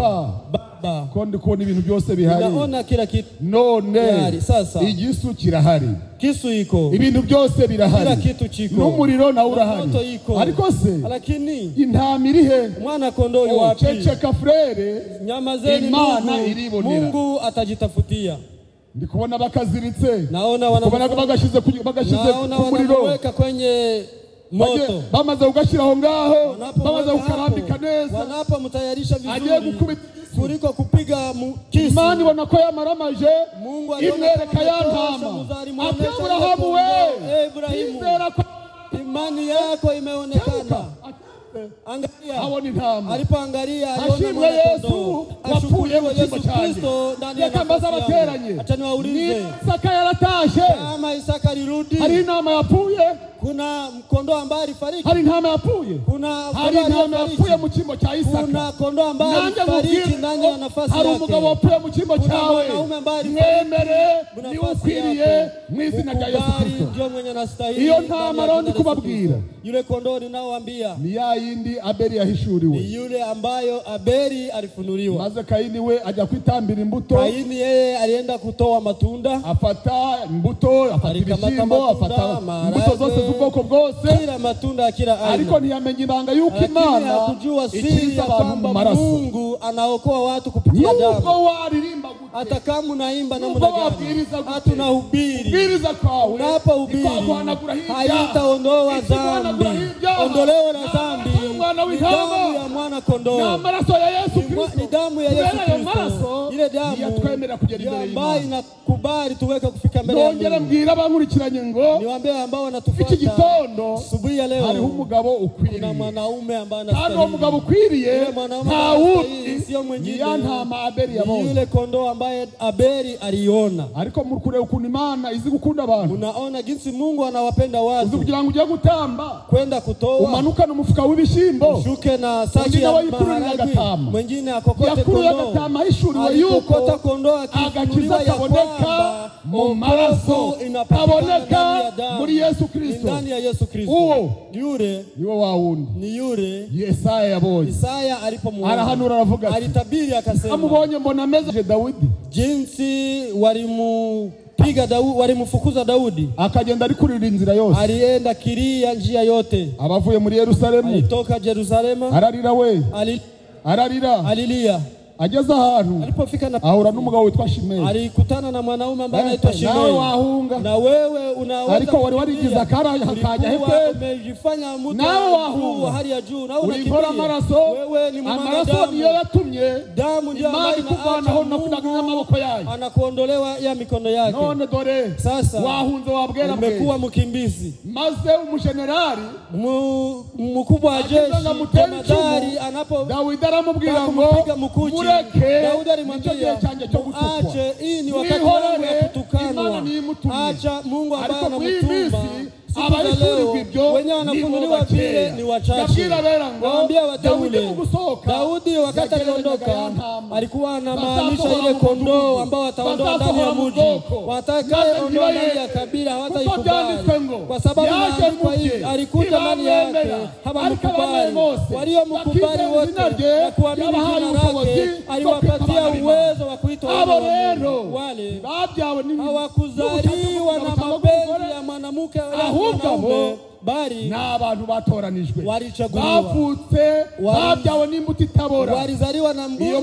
Baba. Kondi kubona ibintu byose bihari.
Naona kila kitu.
None.
Sasa.
Igisu kirahari.
Kisu iko.
Ibintu byose birahari.
Kila kitu chiko.
N'umuriro na urahari. Ariko se.
Lakini
intama irihe?
Mwana kondoo yuwapi?
Checheka frere.
Nyamazeni
Imana iribonera.
Mungu atajitafutia.
Ndikubona bakaziritse.
Naona
bagashize ku muriro.
Wanaweka kwenye moto.
Bamaze ugashiraho ngaho. Bamaze ukarambika neza.
Wanapomtayarisha vizuri.
Agiye gukubita
kuliko kupiga kisu.
Imani ibona ko yamaramaje.
Mungu
imwereka ya ntama. Abrahamu we.
Ibrahimu. Imani yako imeonekana.
Angalia.
Alipoangalia
aliona Yesu wapuye mu cyimbo cyanjye. Yakambaza abateranye.
Acha niwaulize.
Isaka yaratashe.
Kama Isaka alirudi.
Hari intama yapfuye.
Kuna kondoo ambaye alifariki.
Hari intama yapfuye.
Hari
intama yapfuye mu cyimbo cya Isaka.
Kuna kondoo ambaye alifariki ndani ya nafasi yake.
Hari umugabo wapfuye mu cyimbo cyawe. Mwemere ni ukwiriye mu izina rya Yesu Kristo.
Ndio mwenye anastahili.
Iyo ntama rondi kubabwira.
Yule kondoo ninaowaambia.
Ni ya yindi Abeli yahishuriwe.
Ni yule ambayo Abeli alifunuliwa.
Maze Kaini we ajya kwitambira imbuto.
Kaini yeye alienda kutoa matunda.
Afata imbuto, afata ibishyimbo, afata imbuto zose z'ubwoko bwose.
Kila matunda kila aina.
Ariko ntiyamenye ibanga yuko Imana
kujua siri ya kwamba Mungu anaokoa watu kupitia damu.
Nubwo waririmba gute.
Hata kama unaimba namna gani. Tunahubiri.
Ubiriza kwawe.
Unapohubiri haitaondoa dhambi. Ondoleo la dhambi. Damu ya mwana kondoo.
Na maraso ya Yesu Kristo.
Ni damu ya Yesu Kristo. Ile damu
yatwemera kugera imbere y'Imana.
Ambayo inakubali tuweke kufika mbele ya Mungu.
Nongera mbwira abankurikiranye ngo
niwaambie ambao wanatufuata.
Iki gitondo
asubuhi ya leo
hariho umugabo ukwiriye.
Kuna mwanaume ambaye anastahili.
Hano umugabo ukwiriye. Nta wundi
sio mwingine.
Ya ntama Abeli yabonye.
Yule kondoo ambaye Abeli aliona.
Ariko murukure ukuntu Imana izi gukunda abantu.
Unaona jinsi Mungu anawapenda watu.
Uzukugira ngo uje gutamba.
Kwenda kutoa.
Umanuka n'umufuka w'ibishimbo.
Ushuke na sachi ya maharagwe. Mwingine akokote kondoo.
Yakuruye hishuriwe yuko
agakiza
kaboneka mu maraso kaboneka muri Yesu Kristo.
Ndani ya Yesu Kristo.
Uwo
yule
niwe wa wundi.
Ni yule
Yesaya yabonye.
Isaya alipomuona.
Arahanura aravuga ati.
Alitabiri akasema.
Amubonye mbona ameze Daudi.
Jinsi walimupiga Daudi, walimfukuza Daudi.
Akagenda ari kurira inzira yose.
Alienda kiria njia yote.
Abavuye muri Yerusalemu.
Alitoka Yerusalemu.
Ararira we. Ararira.
Alilia.
Ageza ahantu
alipofika na
ahura n'umugabo witwa Shimei.
Alikutana na mwanaume ambaye anaitwa Shimei.
Nawe wahunga.
Na wewe unaweza
ariko warigiza kara hakaja hepe.
Umejifanya mtu
nawe wahunga
hali ya juu na
unakimbia amaraso.
Wewe ni
amaraso niyo yatumye
damu ndio
ambayo kuvanaho no kudaga amaboko yayo.
Anakuondolewa ya mikono yake.
None dore
sasa
wahunze wabwera bwe.
Umekuwa mkimbizi.
Maze umujenerali
mkubwa wa jeshi jemadari anapo
Daudi aramubwira ngo
Daudi alimwambia ache hii ni wakati wangu ya kutukanwa. Acha Mungu ambaye anamtuma. Abaishuri wenyewe wanafunuliwa vile ni wachache. Naambia wateule Daudi wakati alionekana aliondoka alikuwa anamaanisha ile kondoo ambao wataondoa ndani ya mji. Watakayeondoa ndani ya kabila hawataikubali, kwa sababu maandiko hivi alikuja ndani yake hawamkubali. Waliomkubali wote na kuamini jina lake aliwapatia uwezo wa kuitwa wana wa Mungu. Wale hawakuzaliwa na mapenzi ya mwanamke au bari
na abantu batoranijwe
bavutse
babyawe n'imbuto itabora,
walizaliwa na mbegu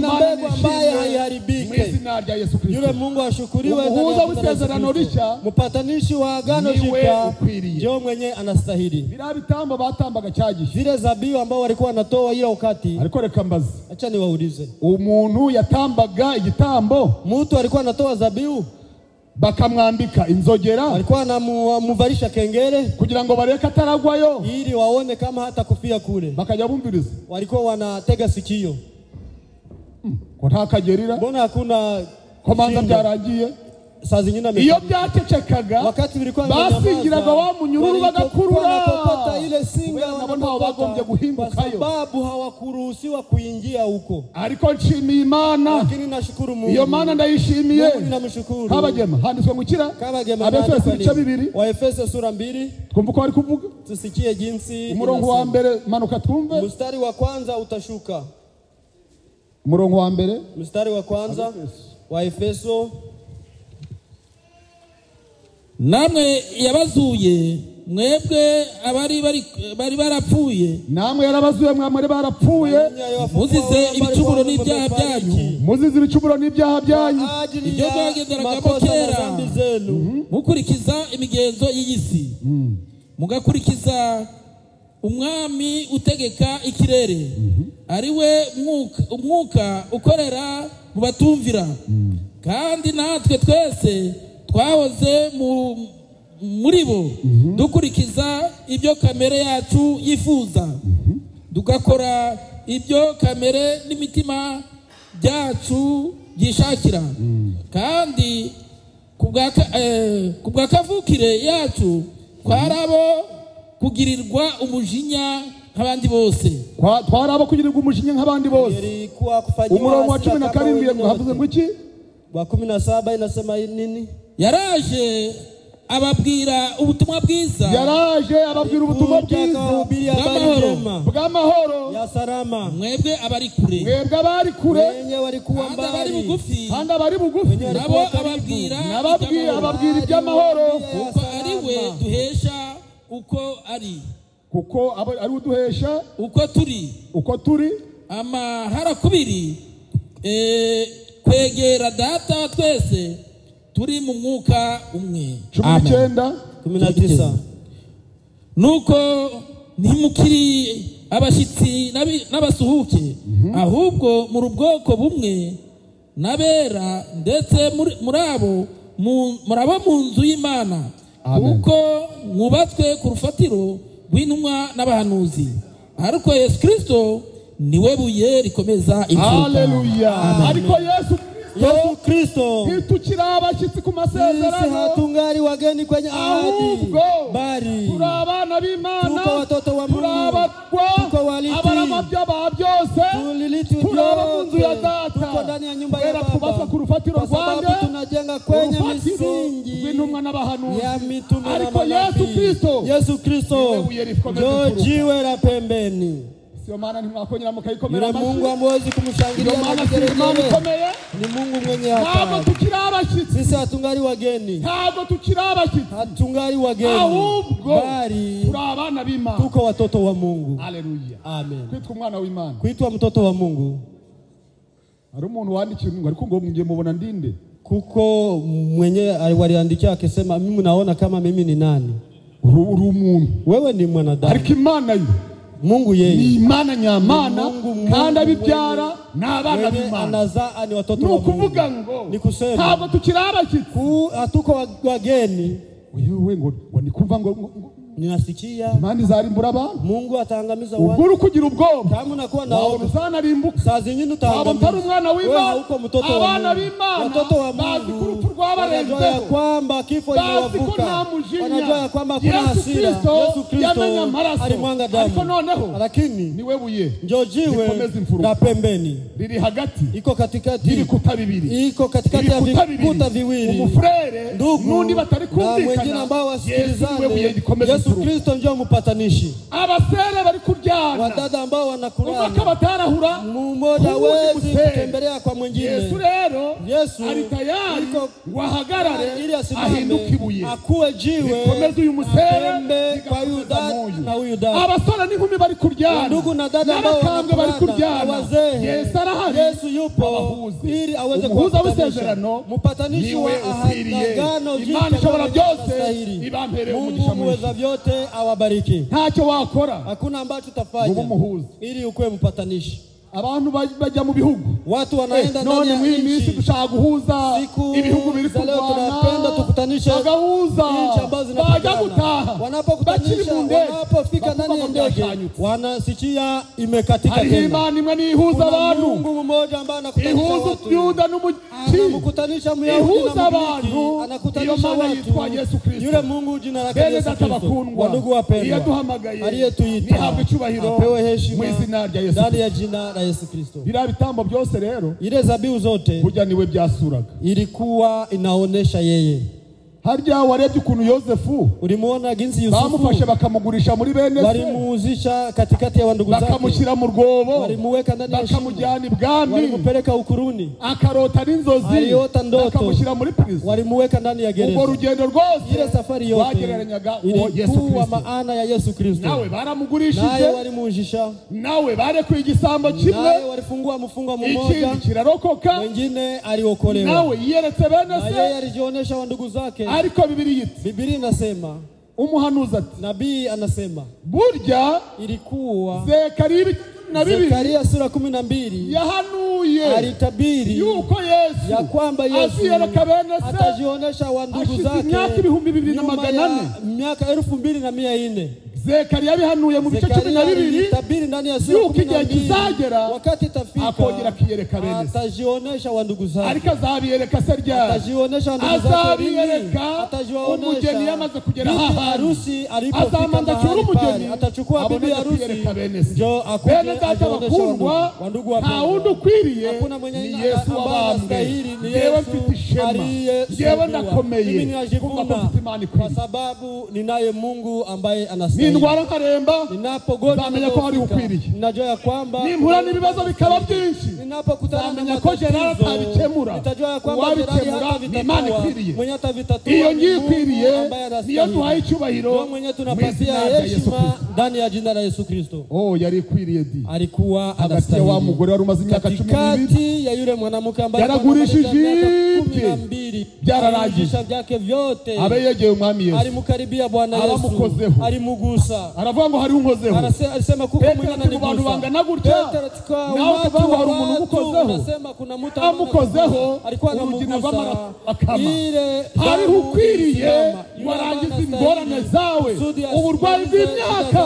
ambaye haiharibiki.
Mwizina rya Yesu Kristo,
yule Mungu ashukuriwe.
Umuhuza w'isezerano risha,
mpatanishi wa agano jipya, ndio mwenye anastahili.
Bila bitambo batambaga cyagihe,
zile zabibu ambao walikuwa wanatoa ile wakati.
Ariko reka mbazi,
acha niwaulize,
umuntu yatambaga igitambo,
mtu alikuwa anatoa zabibu
bakamwambika inzogera,
alikuwa anamuvalisha kengele
kugira ngo bareke ataragwayo,
ili waone kama hata kufia kule.
Bakajya bumviriza,
walikuwa wanatega sikio.
Ko ntakagerira,
mbona hakuna
komanda byaragiye.
Saa zingine
iyo byacecekaga,
wakati bilikuwa
basingiraga wa munyururu bagakurura
kupata ile singa,
nabo bagombye guhindukayo,
sababu hawakuruhusiwa kuingia huko.
Ariko nshimiye Imana,
lakini nashukuru Mungu.
Iyo Mana ndayishimiye.
Mungu ninamshukuru.
Kabagema handitswe mu kira, Abefeso 2,
Waefeso sura 2.
Twumva ko ari kuvuga,
tusikie jinsi.
Umurongo wa mbere manuka twumve.
Mstari wa kwanza utashuka.
Umurongo wa mbere,
mstari wa kwanza wa Efeso.
Namwe yabazuye mwebwe bari barapfuye,
namwe yarabazuye mwamwe barapfuye,
muzize ibicumuro n'ibyaha byanyu,
muzize ibicumuro n'ibyaha byanyu,
ibyo mwagenderagamo kera mukurikiza imigenzo y'isi, mugakurikiza umwami utegeka ikirere, ari we umwuka ukorera mu batumvira. Kandi natwe twese twahoze muri bo dukurikiza ibyo kamere yacu yifuza, tugakora ibyo kamere n'imitima byacu byishakira. Kandi kubwa kavukire yacu twarabo kugirirwa umujinya nk'abandi bose,
twarabo kugirirwa umujinya nk'abandi bose. Umurongo wa 17 havuze ngo iki?
Wa 17 inasema nini?
Yaraje ababwira ubutumwa bwiza,
yaraje ababwira ubutumwa bwiza bw'amahoro
ya salama.
Mwebwe abari kure,
mwebwe abari kure,
wenye walikuwa mbali,
kandi abari bugufi,
nabo ababwira
iby'amahoro,
kuko ari we duhesha uko ari,
kuko ari uduhesha
uko turi amaharakubiri kwegera Data twese turi mu mwuka umwe.
19
nuko ntimukiri abashitsi n'abasuhuke, ahubwo muri ubwoko bumwe n'abera, ndetse murabo mu nzu y'Imana, kuko mwubatswe ku rufatiro rw'intumwa n'abahanuzi, ariko Yesu Kristo niwe buye rikomeza imfuruka.
Haleluya. Ariko
Yesu Kristo
ntitukiri abashyitsi ku masezerano,
hatungari wageni kwenye ahadi, bali
turi abana b'Imana,
tuko watoto wa Mungu, tuko waliti,
abaramabya ba byose, turi ab'inzu ya Data,
tuko ndani ya nyumba ya Baba,
twubatswe ku rufatiro rwanjye,
tunajenga kwenye misingi
rw'intumwa n'abahanuzi.
ya mitume.
Ariko Yesu Kristo
ndio jiwe la pembeni.
Sio maana ntimwakongera mukayikomera
amashyi. Mungu amwezi kumshangilia na kugerezea. Ni Mungu mwenye haki.
Ntabwo tukiri abashyitsi,
sisi hatungari wageni,
ntabwo tukiri abashyitsi,
hatungari wageni,
ahubwo
bali
turi abana b'Imana,
tuko watoto wa Mungu.
Haleluya.
Amen.
Kwitwa umwana w'Imana,
kuitwa mtoto wa Mungu.
Hari umuntu wandikiye ngo ariko ngo mngiye mubona ndinde,
kuko mwenye waliandikia akisema mimi naona kama mimi ni nani.
uri umuntu,
wewe ni mwanadamu,
ariko Imana yo
Mungu yeye
ni Imana nyamana, kandi abibyara n'abana b'Imana,
anazaa ni watoto wa Mungu.
Nukuvuga ngo
ni kusema
ntabwo tukiri abashyitsi,
hatuko wageni.
wewe ngo nikumva ngo
ninasikia
imana izarimbura abantu,
Mungu ataangamiza watu.
ubwo kugira ubwoba
Kama unakuwa na hofu
uzanarimbuka.
saa zingine utaangamizwa.
Umwana w'Imana,
Huko mtoto wa
abana
Mungu,
b'Imana
watoto wa
bazi
Mungu
kurupfu rwabarenzeho,
wanajua ya kwamba kifo imewavuka, wanajua ya kwamba kuna hasira. Yesu Kristo alimwanga damu, lakini
niwe buye
ndio jiwe la pembeni
riri hagati,
iko katikati,
ibikuta bibiri,
iko katikati ya vikuta viwili,
umufrere nundi batari kumvikana,
na wengine ambao wasikilizane. Yesu Kristo ndio mpatanishi.
Abasere bari kuryana,
wadada ambao wanakurana,
umaka batarahura,
mmoja wezi kutembelea kwa mwingine.
Yesu rero ari tayari wahagarare ili ahinduke ibuye,
akuwe jiwe,
komeza uyu musere
kwa Yuda na Yuda.
Abasore n'inkumi bari kuryana,
ndugu na dada ambao
bari kuryana,
wazee.
Yesu arahari,
Yesu yupo ili aweze kuwapatanisha. Mpatanishi wa agano jipya,
Imana ishobora byose ibampereye umugisha
mwinshi. Mungu muweza vyote awabariki.
Ntacyo wakora,
hakuna ambacho utafanya ili ukue mpatanishi.
Abantu bajya mu bihugu,
watu wanaenda ndani ya
nchi, dushaka guhuza ibihugu biri kurwana,
tunapenda tukutanishe
bagahuza
nchi ambazo zinapigana. Wanapokutanisha, wanapofika ndani ya ndege, wanasikia imekatika tena.
Imani imwe nihuza abantu,
Mungu mmoja ambaye anakutanisha watu,
Yuda n'umuki,
anamkutanisha Myahudi na Mgiriki, anakutanisha watu. Yule Mungu jina lake Yesu Kristo. Wandugu wapendwa, aliyetuita apewe heshima ndani ya jina la Yesu Kristo.
Bila bitambo byose rero,
ile zabihu zote
burya niwe byasuraga,
ilikuwa inaonesha yeye.
Harya warebye ukuntu Yosefu,
ulimuona jinsi Yusufu
bamufashe bakamugurisha muri bene se,
walimuuzisha katikati ya wandugu zake,
bakamushyira mu rwobo,
walimuweka ndani ya shimo,
bakamujyana ibwami,
walimupeleka ukuruni,
akarota n'inzozi,
aliota ndoto,
bakamushyira muri prison,
walimuweka ndani ya gereza.
Ubwo rugendo rwose,
ile safari yote ilikuwa maana ya Yesu Kristo.
Nawe baramugurishije,
naye walimuujisha,
nawe barekuye igisambo kimwe,
naye walifungua mfungo mmoja,
ikindi kirarokoka,
mwingine aliokolewa.
nawe yiyeretse bene se,
naye alijionesha wandugu zake.
Ariko Biblia
inasema,
umuhanuzi ati,
nabii anasema,
burya
ilikuwa
Zekaria
sura 12
yahanuye,
alitabiri
yuko Yesu
ya kwamba Yesu atajionesha wandugu zake miaka 2400.
Zekaria bihanuye mu bice 12,
tabiri ndani ya sura 12, wakati tafika
akongera kiyereka bene se,
atajionesha wandugu zake.
Ariko azabiyereka se rya,
atajionesha wandugu zake,
azabiyereka umugeni yamaze kugera
harusi, alipofika mahali, atachukua bibi harusi, ndio akuje
bakundwa,
wandugu wa
nta wundi ukwiriye,
hakuna mwenye
ni Yesu wabambwe. Yewe mfite ishema, yewe ndakomeye,
kwa sababu ninaye Mungu ambaye anastahili.
Nindwara nkaremba,
ninapogonjwa
zamenya ko ari ukwiriye,
ninajua ya kwamba
nimpura n'ibibazo bikaba byinshi,
ninapokutana
zamenya ko Gerard atabikemura,
nitajua ya kwamba Gerard hatavitatua, mwenye atavitatua
iyo ngikwiriye, niyo duhaye icyubahiro,
mwenye tunapatia heshima ndani ya jina la Yesu Kristo.
Yari kwiriye di,
alikuwa anastahili.
Wa mugore wari umaze imyaka 12,
kati ya yule mwanamke ambaye
yaragurishije
12,
byararangije
byake vyote,
abe yegeye umwami Yesu,
alimkaribia Bwana Yesu, alimugusa,
aravuga ngo hari unkozeho,
alisema kuko mwenye ananigusa,
bangana gutya, nawe ukavuga hari umuntu ukozeho,
unasema kuna mtu
amukozeho,
alikuwa anamugusa,
ile hari ukwiriye, warangiza ingorane zawe, uburwayi bw'imyaka,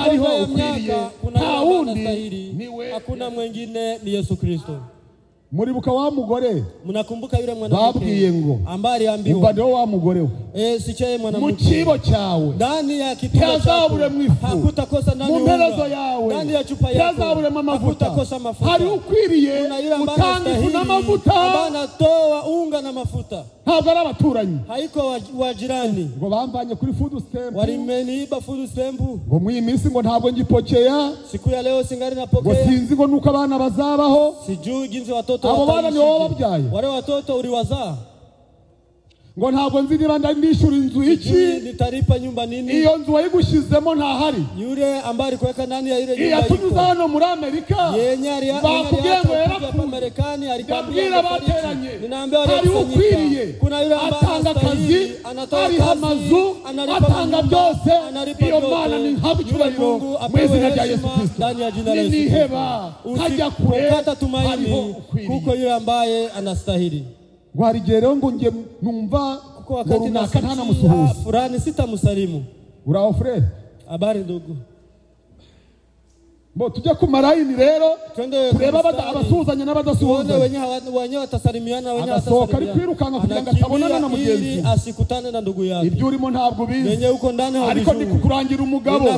hariho ukwiriye, nta wundi niwe,
hakuna mwingine, ni Yesu Kristo.
Muribuka wa mugore,
mnakumbuka yule mwanamke
babwiye ngo
ambaye aliambiwa,
umva ndio wa mugore
sichaye mwanamke,
mu kibo cyawe
ndani ya kipimo chako hakutakosa, ndani ya chupa yako hakutakosa mafuta.
Hari ukwiriye utangifu n'amavuta,
anatoa unga na mafuta,
ntabwo ari abaturanyi,
haiko wajirani
ngo bamvanye kuri food stamp,
walimeniiba food stamp,
ngo mu iminsi ngo ntabwo ngipokea,
siku ya leo singari napokea,
ngo sinzi ngo nuko abana bazabaho,
sijui jinsi watoto
abo bana ni wowe babyaye,
wale watoto uliwazaa,
ngo ntabwo nzi niba ndishura inzu iki,
nitaripa nyumba nini,
iyo nzu wayigushizemo ntahari,
yure ambaye alikuweka ndani ya ile
nyumba iko hano muri Amerika, bakubwiye ngo
yarapfa Marekani,
alikwambia bateranye,
ninaambia
hari ukwiriye,
kuna yule ambaye
atanga akazi, ari amazu, atanga byose, iyo Mana ni habucyubahiro mu izina rya Yesu Kristo,
ndani ya jina la Yesu
Kristo, hajya
kukata tumaini kuko yule ambaye anastahili.
Gwari rero ngo nge numva
kuko wakati nasikia fulani sitamusalimu,
Uraho Fred?
Habari ndugu.
Bo tujya ku marayini rero kureba abasuzanya n'abadasuhuzanya.
Wenye watasalimiana wenye
watasohoka ari kwirukanka kugira ngo atabonana na mugenzi.
Asikutane na ndugu yake.
Ibyo urimo ntabwo bizi.
Wenye uko ndani hao.
Ariko ni kukurangira umugabo.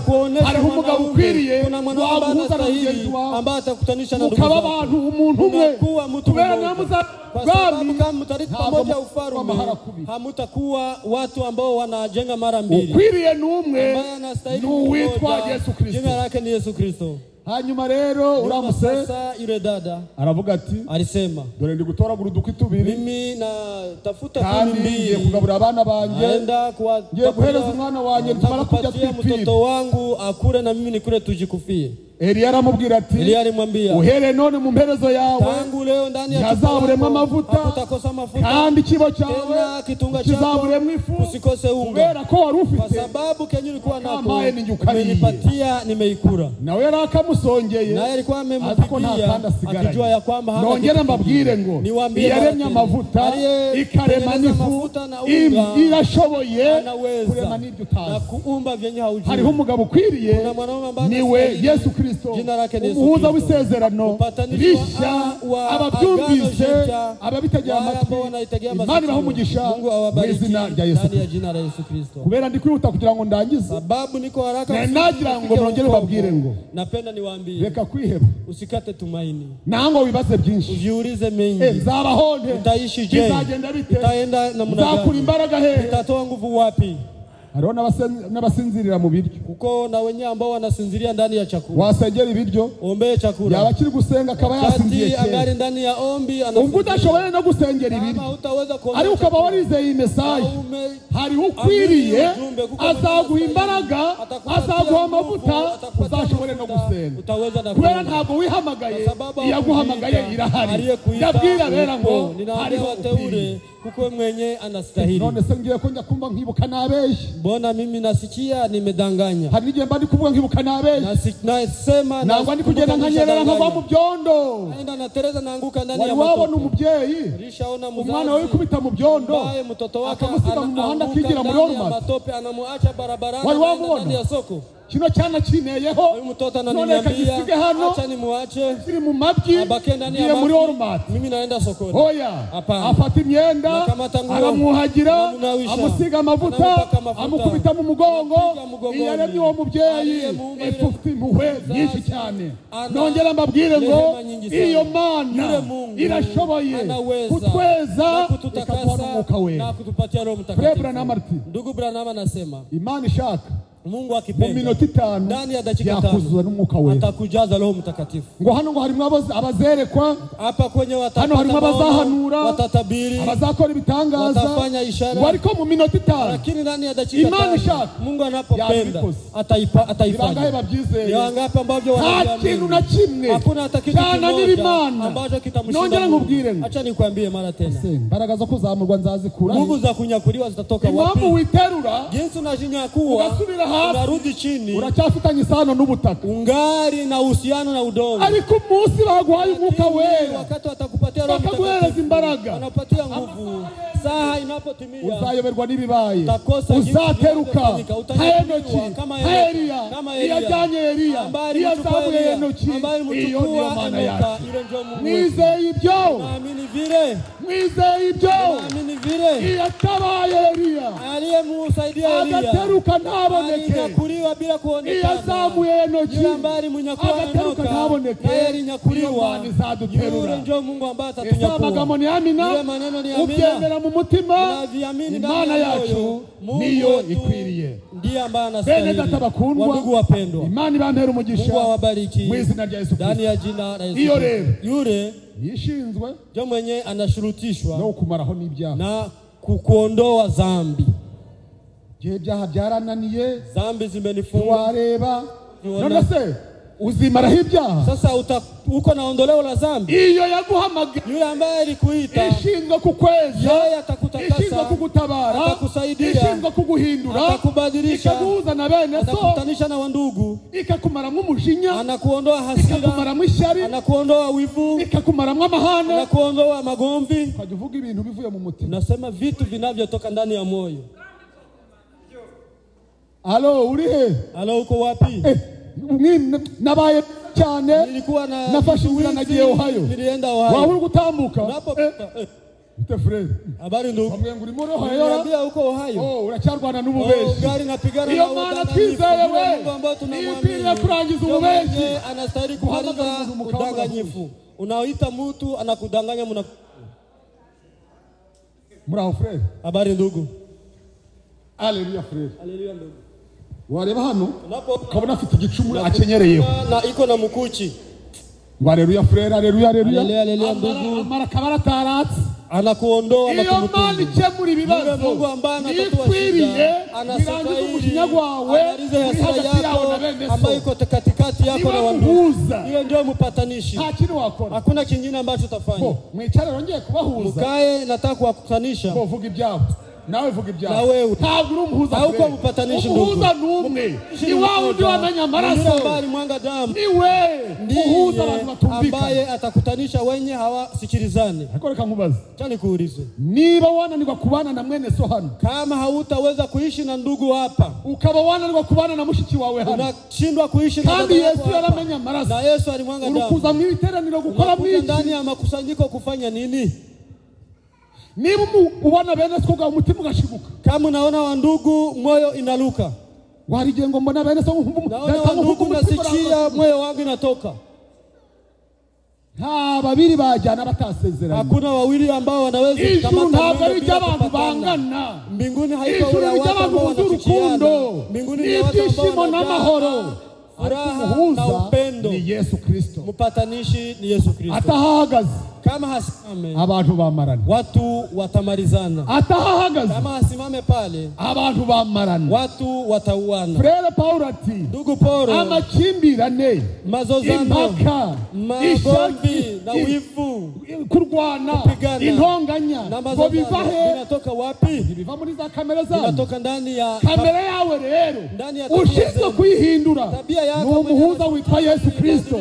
Hariho umugabo ukwiriye.
Kuna mwanadamu sahihi ambaye atakutanisha na ndugu
zake. Mukaba abantu umuntu umwe. Kubera namuza
kwa sababu kama mtariki pamoja ufarume hamutakuwa watu ambao wanajenga mara mbili.
Ukwiriye n'umwe n'uwitwa Yesu Kristo.
Jina lake ni Yesu Kristo.
Hanyuma rero uramuse
sasa yule dada
aravuga ati
alisema
dore ndi gutoragura udukwi tubiri
mimi na tafuta kumi mbili
ngiye kugabura abana banjye ngiye guhereza umwana wanjye tumara kujya twipfira
mtoto wangu akure na mimi nikure tujikufie.
Eliya aramubwira ati
Eliya alimwambia
uhere none mu mperezo yawe
tangu leo ndani ya
yazaburemo amavuta
utakosa mafuta
kandi kibo cyawe kizaburemo ifu
usikose unga
kubera ko wari ufite
kwa sababu kenye ulikuwa nako umenipatia nimeikura
nawe yarakamusongeye
naye alikuwa amempigia akijua ya kwamba hana
nongera mbabwire ngo yaremye amavuta ikarema n'ifu irashoboye kurema n'ibyo utazi
na kuumba vyenye haujui.
Hariho umugabo ukwiriye niwe Yesu Kristo umuhuza w'isezerano rishya ababyumvise ababitegera amatwi Imana ibahe umugisha mu izina rya Yesu Kristo. Kubera ndi kwihuta kugira ngo ndangize
sababu niko haraka
nagira ngo nongere babwire ngo
napenda niwaambie
reka kwiheba
usikate tumaini
nango wibaze byinshi
ujiulize mengi
nzabaho nte
utaishi je
bizagenda bite
utaenda namna gani
nzakura imbaraga he
utatoa nguvu wapi.
Hariho n'abasinzirira mu biryo
kuko na wenye ambao wanasinziria ndani ya chakula
wasengera ibiryo
ombee chakula
yaba kiri gusenga akaba yasinziye
angari ndani ya ombi
ubwo udashoboye no gusengera ibiryo ari ukaba warizeye iyi message hariho ukwiriye azaguha imbaraga azaguha amavuta uzashobore no gusenga kubera ntabwo wihamagaye iyaguhamagaye irahari yabwira rero ngo hariho teure
kuko mwenye anastahili.
None se ngiye ko njya kumva nkibuka nabeshi
mbona mimi nasikia nimedanganya
hari ngiye mba ndi kuvuga nkibuka nabeshi
nasema
nangwa ndi kugenda nkanyerera nkava mu byondo
naenda na Teresa naanguka ndani ya
matope wabona umubyeyi
rishaona muzazi
umwana we kubita mu byondo
bae mtoto wake
akamusiga mu muhanda akigira muri Ormat
matope anamuacha barabarani ndani ya soko
kino cyana kineyeho
uyu mtoto ananiambia acha nimuache
siri mu mabyi
ngiye
muri Ormat
mimi naenda sokoni
hoya afata imyenda aramuhagira amusiga amavuta amukubita mu mugongo iyaremye uwo mubyeyi ifufite impuhwe nyinshi cyane nongera mbabwire ngo iyo Mana irashoboye kutweza ikatwara umwuka we
na kutupatia Roho Mtakatifu. Ndugu Branham anasema
Imana ishaka
Mungu akipenda
mu minota 5
ndani ya dakika 5 atakujaza Roho Mtakatifu.
Ngo hano ngo harimo abazerekwa
hapa kwenye
hano harimo abazahanura
watatabiri
abazakora ibitangaza
watafanya ishara
wariko mu minota 5
lakini ndani ya dakika 5 Mungu anapopenda ataifanya. Ni wangapi ambao
wanaamini kitu na kimwe
hakuna hata kitu kimoja ambacho kitamshinda.
Nongera nkubwire ngo
acha nikwambie mara tena
mbaraga zo kuzamurwa nzazikura
nguvu za kunyakuliwa zitatoka wapi?
Imamu witerura
jinsi unajinyakuwa unarudi chini
uracyafitanye isano n'ubutaka
ungari na uhusiano na udongo
ariko umunsi baguhaye umwuka wera
wakati watakupatia Roho
Mtakatifu imbaraga
wanapatia nguvu saa inapotimia
uzayoberwa n'ibibaye uzateruka Henoki kama Eliya yajyanye Eliya yazamuye Henoki iyo niyo Mana yacu mwizeye ibyo
naamini vile
mwizeye ibyo
naamini vile
yatabaye Eliya
aliyemsaidia Eliya
agateruka ntaboneke
kunyakuliwa bila kuonekana
yazamuye Henoki
ambari munyakuwa
agateruka ntaboneke
naye alinyakuliwa
izaduterura
ndio Mungu ambaye atatunyakua
amagambo ni amina ubyemera mu mutima Imana yacu niyo ikwiriye
ndiye ambaye anastahili.
Bene data bakundwa
ndugu wapendwa
Imana ibamera umugisha
Mungu awabariki
mu izina rya Yesu Kristo
ndani ya jina la Yesu
iyo rero
yule
yishinzwe
ndio mwenye anashurutishwa
no kumaraho n'ibyaha
na kuondoa dhambi.
Je, byaha byarananiye
dhambi zimenifunga
wareba none se uzimaraho ibyaha
sasa uko na ondoleo la dhambi
iyo yaguhamagaye
yule ambaye alikuita
ishinzwe kukweza
yeye atakutakasa
ishinzwe kugutabara
atakusaidia
ishinzwe kuguhindura
atakubadilisha
ikaguhuza na bene so
atakutanisha na wandugu
ikakumaramwo umujinya
anakuondoa hasira
ikakumaramwo ishyari
anakuondoa wivu
ikakumaramwo amahane
anakuondoa magomvi
ukajya uvuga ibintu bivuye mu mutima
nasema vitu vinavyotoka ndani ya moyo
Alo, uri he?
Alo, uko wapi?
Nabaye cyane.
Nilikuwa na
nafashe inzira nagiye Ohio.
Nilienda Ohio.
Waba uri gutambuka?
Mte
frere.
Habari ndugu.
Bamwe nguri muri Ohio.
Niambia uko Ohio.
Uracyarwana n'ububeshi.
Gari napigana
na wana twizeye we. Nipira kurangiza ububeshi.
Anastahili kumaliza udanganyifu. Unaoita mtu anakudanganya
Muraho frere.
Habari ndugu.
Haleluya frere.
Haleluya ndugu.
Wareba hano ukabona afite igicumu akenyereyeho
na iko na mukuchi.
Haleluya frere. Haleluya.
Haleluya ndugu.
Amara kabara taratsi
anakuondoa na
kumtuza. Iyo Mana ikemura ibibazo.
Mungu ambaye anatatua shida.
Anarangiza umushinya wawe.
Hagati yako ambayo iko katikati yako na wandugu. Hiyo ndio mpatanishi.
Nta kintu wakora.
Hakuna kingine ambacho utafanya.
Mwicara rongeye kubahuza.
Mukae nataka kuwakutanisha.
Vuga ibyabo. Nawe vuga ibyabo.
Nawe
ntabwo uri umuhuza.
Hauko mpatanishi ndugu.
Umuhuza numwe. Ni wawe ndio amenya amaraso.
Mbali mwanga damu.
Ni wewe. Muhuza abantu batumbika.
Ambaye atakutanisha wenye hawasikilizane.
Ariko reka nkubaze.
Cyane kuulize.
Niba wananirwa kubana na mwene so hano.
Kama hautaweza kuishi na ndugu hapa.
Ukaba wananirwa kubana na mushiki wawe hano.
Unashindwa kuishi na
kandi Yesu yaramenya amaraso.
Na Yesu alimwanga damu.
Urukuza mu iteraniro gukora mwiki.
Ndani ya makusanyiko kufanya nini?
Niba ubona bene so kwa umutima ugashibuka.
Kama unaona wa ndugu moyo inaluka.
Warije ngo mbona bene so
naona wa ndugu nasikia moyo wangu inatoka.
Babiri bajana batasezerana.
Hakuna wawili ambao wanaweza
kukamata abantu bangana.
Mbinguni haiko wale watu ambao wanachukiana. Mbinguni ni watu ambao
wanamahoro.
Furaha na upendo
ni Yesu Kristo.
Mpatanishi ni Yesu Kristo.
Atahagaze
kama hasimame
abantu bamarana.
Watu watamarizana.
Atahagaze
kama hasimame pale
abantu bamarana.
Watu watauana.
Frere Paulo ati
ndugu Paulo
amakimbirane
mazozano magombi na wivu
kurwana intonganya ngo biva he?
Binatoka wapi?
Biva muri za kamera zawe.
Binatoka ndani ya
kamera yawe rero. Ushinzwe kwihindura. Ni umuhuza witwa Yesu Kristo.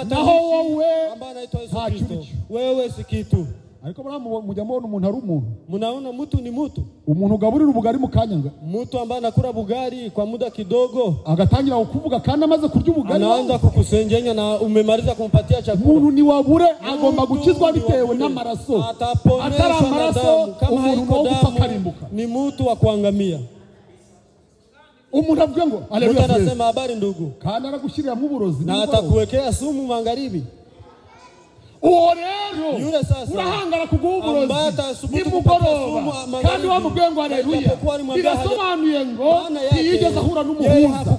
Naho wowe
ambaye anaitwa Yesu Kristo. Wewe si kitu.
Ariko mujya mubona umuntu ari umuntu.
Munaona mtu ni mtu.
Umuntu ugaburira ubugari mu kanyanga.
Mtu ambaye anakula bugari kwa muda kidogo
agatangira kuvuga kandi amaze kurya ubugari.
Anaanza kukusengenya na umemaliza kumpatia chakula.
Umuntu ni wabure agomba gukizwa bitewe n'amaraso. Atari amaraso
kama haiko damu ni mtu wa kuangamia.
Umuntu avuga ngo
haleluya. Mtu anasema habari ndugu.
Kandi aragushirira mu burozi.
Na atakuwekea sumu magharibi.
Uwo rero urahangara kuguha uburozi nimugoroba kandi wamubwiye ngo haleluya. Birasobanuye ngo ntiyigeze ahura n'umuhuza.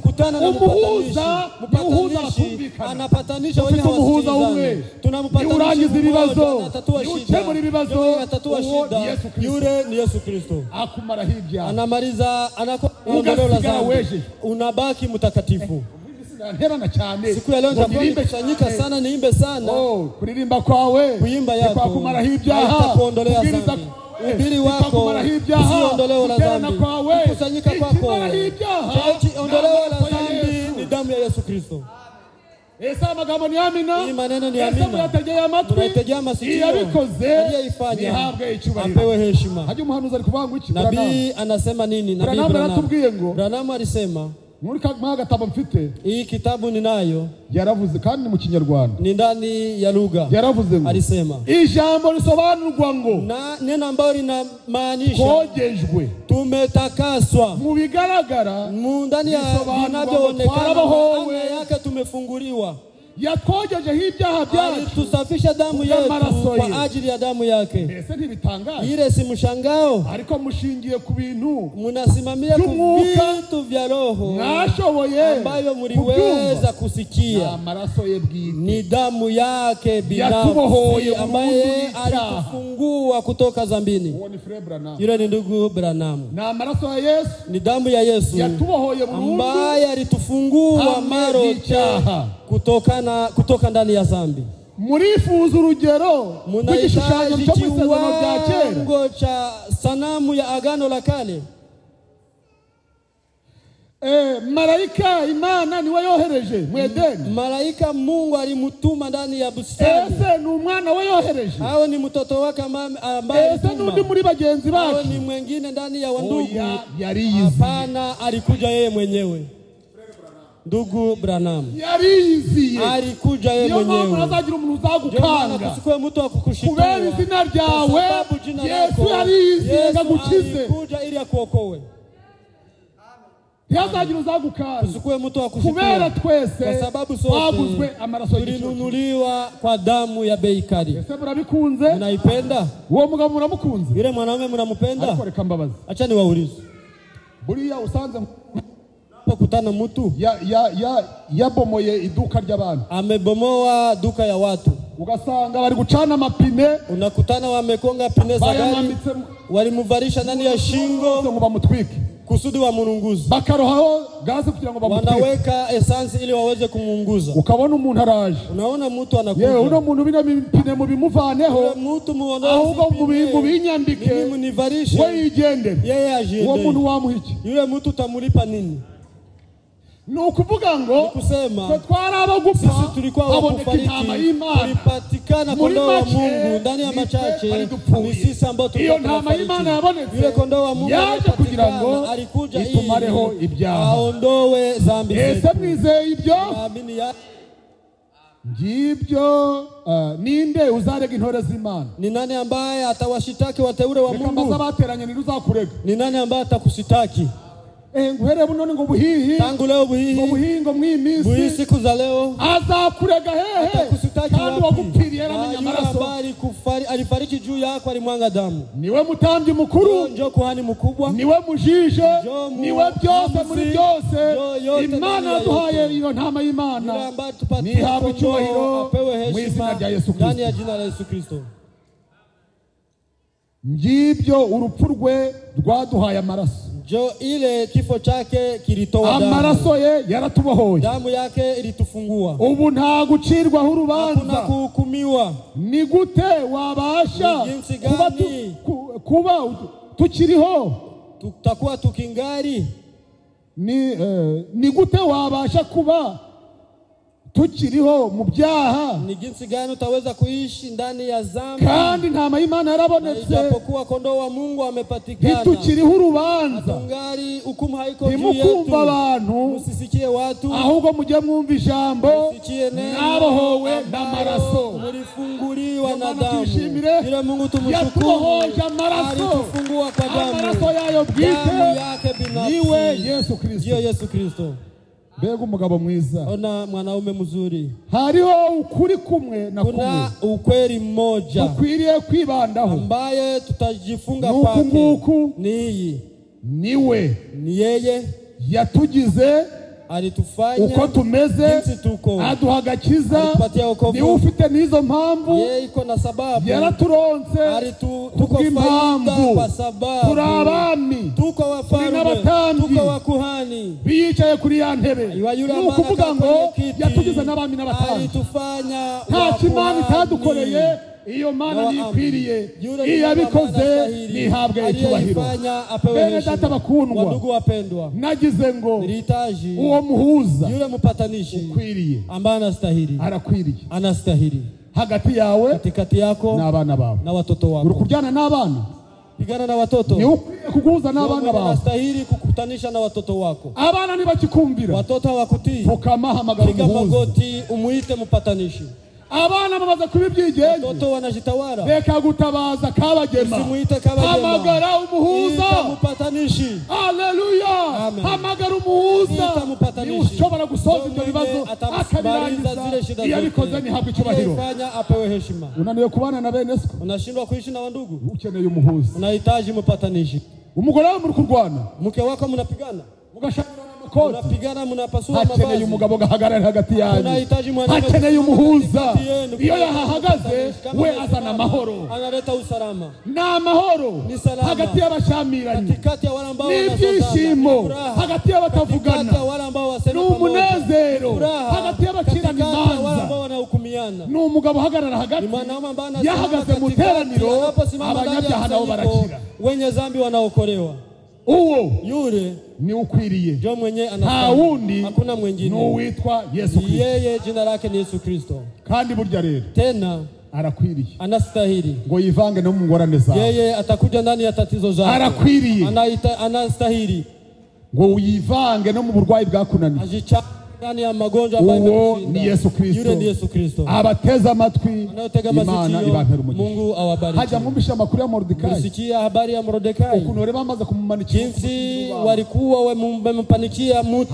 Umuhuza niwuhuza batumvikana.
Anapatanisha wenye hawasikilizana. Tunampatanisha
urangiza ibibazo. Ukemura ibibazo.
Yule ni Yesu Kristo.
Akumara hibya.
Anamaliza anakuondolea dhambi. Unabaki mtakatifu.
Nterana cyane.
Siku ya leo nitakusanyika sana niimbe sana.
Kuririmba kwawe.
Kuimba yako.
Kwa kumara hibyaha.
Haitakuondolea dhambi. Ubiri wako usiondolewe la dhambi. Kusanyika kwako. Ondolewe la dhambi ni damu ya Yesu Kristo.
Esa magambo ni amina.
Hii maneno ni amina. Tunaitegea masikio. Aliyeifanya apewe heshima.
Haji umuhanuzi alikuvuga ngo iki?
Nabii anasema nini? Nabii Branham. Branham alisema
muri gatabo mfite.
Hii kitabu ninayo.
Yaravuze kandi mu Kinyarwanda.
Ni ndani ya lugha.
Yaravuze ngo
alisema
ijambo risobanurwa ngo
na neno ambalo linamaanisha
kogejwe.
Tumetakaswa.
Mu bigaragara
ndani ya vinavyoonekana anga yake tumefunguliwa.
Yatwogeje ibyaha byacu.
Tusafisha damu yetu kwa ajili ya damu yake.
Ese ntibitangaje.
Ile si mshangao.
Ariko mushingiye ku bintu.
Munasimamia ku vitu vya roho.
Mwashoboye
ambayo mliweza kusikia.
Amaraso ye bwite.
Ni damu yake binafsi ambaye alitufungua kutoka dhambini. Yule ni ndugu Branham.
Na amaraso ya Yesu.
Ni damu ya Yesu.
Yatubohoye burundu.
Ambaye alitufungua maro kutoka ndani ya dhambi.
Murifuza urugero
rw'igishushanyo cyo mu Isezerano rya kera cha sanamu ya Agano la Kale.
Malaika Imana niwe yohereje mu Edeni.
Malaika Mungu alimutuma ndani ya bustani.
Ese ni umwana we yohereje.
Hao ni mtoto wake ambaye
ese nundi muri bagenzi bake.
Hao ni mwingine ndani ya wandugu.
Yariyizi.
Hapana, alikuja yeye mwenyewe. Ndugu Branham.
Yariyizi.
Alikuja yeye mwenyewe.
Yo mama azagira umuntu uzagukanga.
Kusikwe mtu akukushitwa.
Kubera izina ryawe. Yesu yariyizi ngagukize.
Alikuja ili akuokoe.
Yazagira uzagukanga.
Kusikwe mtu akushitwa.
Kubera twese.
Kwa sababu sote
twaguzwe amaraso
tulinunuliwa kwa damu ya bei kali.
Ese murabikunze?
Unaipenda?
Uwo mugabo muramukunze?
Yule mwanaume mnamupenda?
Ariko reka mbabazi.
Acha niwaulize.
Buriya usanze
kutana mtu
yabomoye iduka ry'abantu.
Amebomoa duka ya watu.
Ugasanga bari gucana mapine.
Unakutana wamekonga pine za gari. Walimuvarisha ndani ya shingo
ngo bamutwike.
Kusudi wa mununguzi.
Bakarohaho gaze kugira ngo bamutwike.
Wanaweka essence ili waweze kumunguza.
Ukabona umuntu araje.
Unaona mtu anakuja.
Yewe uno muntu bina pine mu bimuvaneho.
Mtu muondoe.
Ahubwo mu binyambike.
Mimi munivarishe.
We yigende.
Yeye ajiende.
Uwo muntu wamuhiki.
Yule mtu tamulipa nini?
Nukuvuga ngo
kusema
twaraba gupfa
sisi tulikuwa wakufariki, tulipatikana kondoo wa Mungu ndani ya machache. Ni sisi ambao tulikuwa yule kondoo wa Mungu
yaje kugira ngo
alikuja
itumareho ibyaha,
aondoe dhambi zetu.
Ese mwizeye ibyo? Ngibyo ninde uzarega intore z'Imana?
Ni nani ambaye atawashitaki wateule wa Mungu?
Kama bateranye niruzakurega.
Ni nani ambaye atakusitaki?
Nguhere bunone ngo buhihi.
Tangu leo buhihi.
Ngo buhingo mwimisi.
Buhihi siku za leo.
Azakurega hehe.
Atakusitaki wapi?
Kandi wagupfiriye aramenya amaraso.
Alifariki juu yako alimwanga damu.
Niwe mutambyi mukuru.
Njoo kuhani mkubwa.
Niwe mujije. Niwe byose muri byose. Imana yaduhaye iyo ntama y'Imana. Nihabwe icyubahiro mu izina rya Yesu Kristo.
Ndani ya jina la Yesu Kristo.
Ngibyo urupfu rwe rwaduhaye amaraso.
Jo ile kifo chake kilitoa damu.
Amaraso ye yaratubohoye.
Damu yake ilitufungua.
Ubu nta gucirwaho urubanza.
Hakuna kuhukumiwa.
Ni gute wabasha kuba tukiriho?
Tutakuwa tukingari.
Ni gute wabasha kuba tukiriho mu byaha?
Ni jinsi gani utaweza kuishi ndani ya dhambi?
Kandi ntama y'Imana yarabonetse.
Ijapokuwa kondoo wa Mungu amepatikana.
Ntitukiriho urubanza.
Tungari hukumu haiko juu yetu.
Nimukumva abantu.
Musisikie watu.
Ahubwo mujye mwumva ijambo. Nabohowe n'amaraso.
Mulifunguliwa na damu.
Ile
Mungu tumshukuru.
Yatubohoje amaraso.
Alitufungua kwa damu.
Amaraso yayo bwite.
Damu yake binafsi.
Niwe Yesu Kristo.
Ndiyo Yesu Kristo.
Mbega umugabo mwiza.
Ona mwanaume mzuri.
Hariho ukuri kumwe na kumwe.
Kuna ukweli mmoja.
Ukwiriye kwibandaho.
Ambaye tutajifunga kwake. Ni
niwe.
Ni yeye.
Yatugize.
Alitufanya
uko tumeze. Aduha agakiza. Niwe ufite n'izo mpamvu.
Yeye iko na sababu.
Yaraturonse.
Tuko faida kwa sababu.
Turi abami.
Tuko wafalme. Tuko wakuhani.
Bicaye kuri ya ntebe. Ni ukuvuga ngo yatugize n'abami n'abatambyi.
Alitufanya
nta kimana itadukoreye. Iyo mana nikwiriye. Iyo abikoze nihabwe icyubahiro. Bene data bakundwa. Nagize ngo uwo muhuza
yule mpatanishi
ukwiriye
ambaye anastahili.
Arakwiriye.
Anastahili.
Hagati yawe
katikati yako
n'abana bawe
na watoto wako.
Urukujyana n'abana.
Pigana na watoto.
Ni ukwiye kuguza n'abana bawe.
Anastahili kukutanisha na watoto wako.
Abana ntibakikumbira.
Watoto hawakutii.
Fukama hamagara umuhuza.
Piga magoti umuite mpatanishi.
Abana bamaze kubibyigenge.
Watoto wanajitawala.
Reka gutabaza kabagema.
Simuite kabagema.
Hamagara umuhuza.
Mpatanishi.
Haleluya. Hamagara umuhuza. Ni ushobora gusoza ibyo bibazo akabirangiza. Iyo abikoze nihabwe icyubahiro.
Fanya apewe heshima.
Unaniwe kubana na bene se?
Unashindwa kuishi na wandugu?
Ukeneye umuhuza.
Unahitaji mpatanishi.
Umugore wawe muri kurwana.
Mke wako mnapigana.
Unapigana mnapasua mavazi. Hakeneye umugabo gahagarara hagati yanyu. Hakeneye umuhuza. Iyo yahahagaze we azana amahoro.
Analeta usalama.
Na amahoro hagati y'abashamiranye.
Katikati ya wale ambao
n'ibyishimo hagati y'abatavugana. N'umunezero hagati y'abakirana imanza. N'umugabo uhagarara hagati. Yahagaze mu teraniro abanyabyaha nabo barakira.
Wenye dhambi wanaokolewa.
uwo
yule
ni ukwiriye,
ndio mwenye
nta wundi,
hakuna mwingine,
no witwa Yesu Kristo.
Yeye jina lake ni Yesu Kristo.
Kandi burya rero
Tena
arakwiriye,
anastahili
ngo yivange no mu ngorane zawe.
Yeye atakuja ndani ya tatizo zako.
Arakwiriye,
anastahili
ngo yivange no mu burwayi bwakunaniye.
Ndani ya magonjwa ambayo
ni Yesu Kristo.
Yule ni Yesu Kristo.
Abateza amatwi, Imana ibantera umugisha.
Mungu awabariki.
Haja mwumvisha makuru ya Mordekai.
Msikia habari ya Mordekai.
Ukuntu reba amaze kumumanikia.
Jinsi walikuwa wamempanikia muti.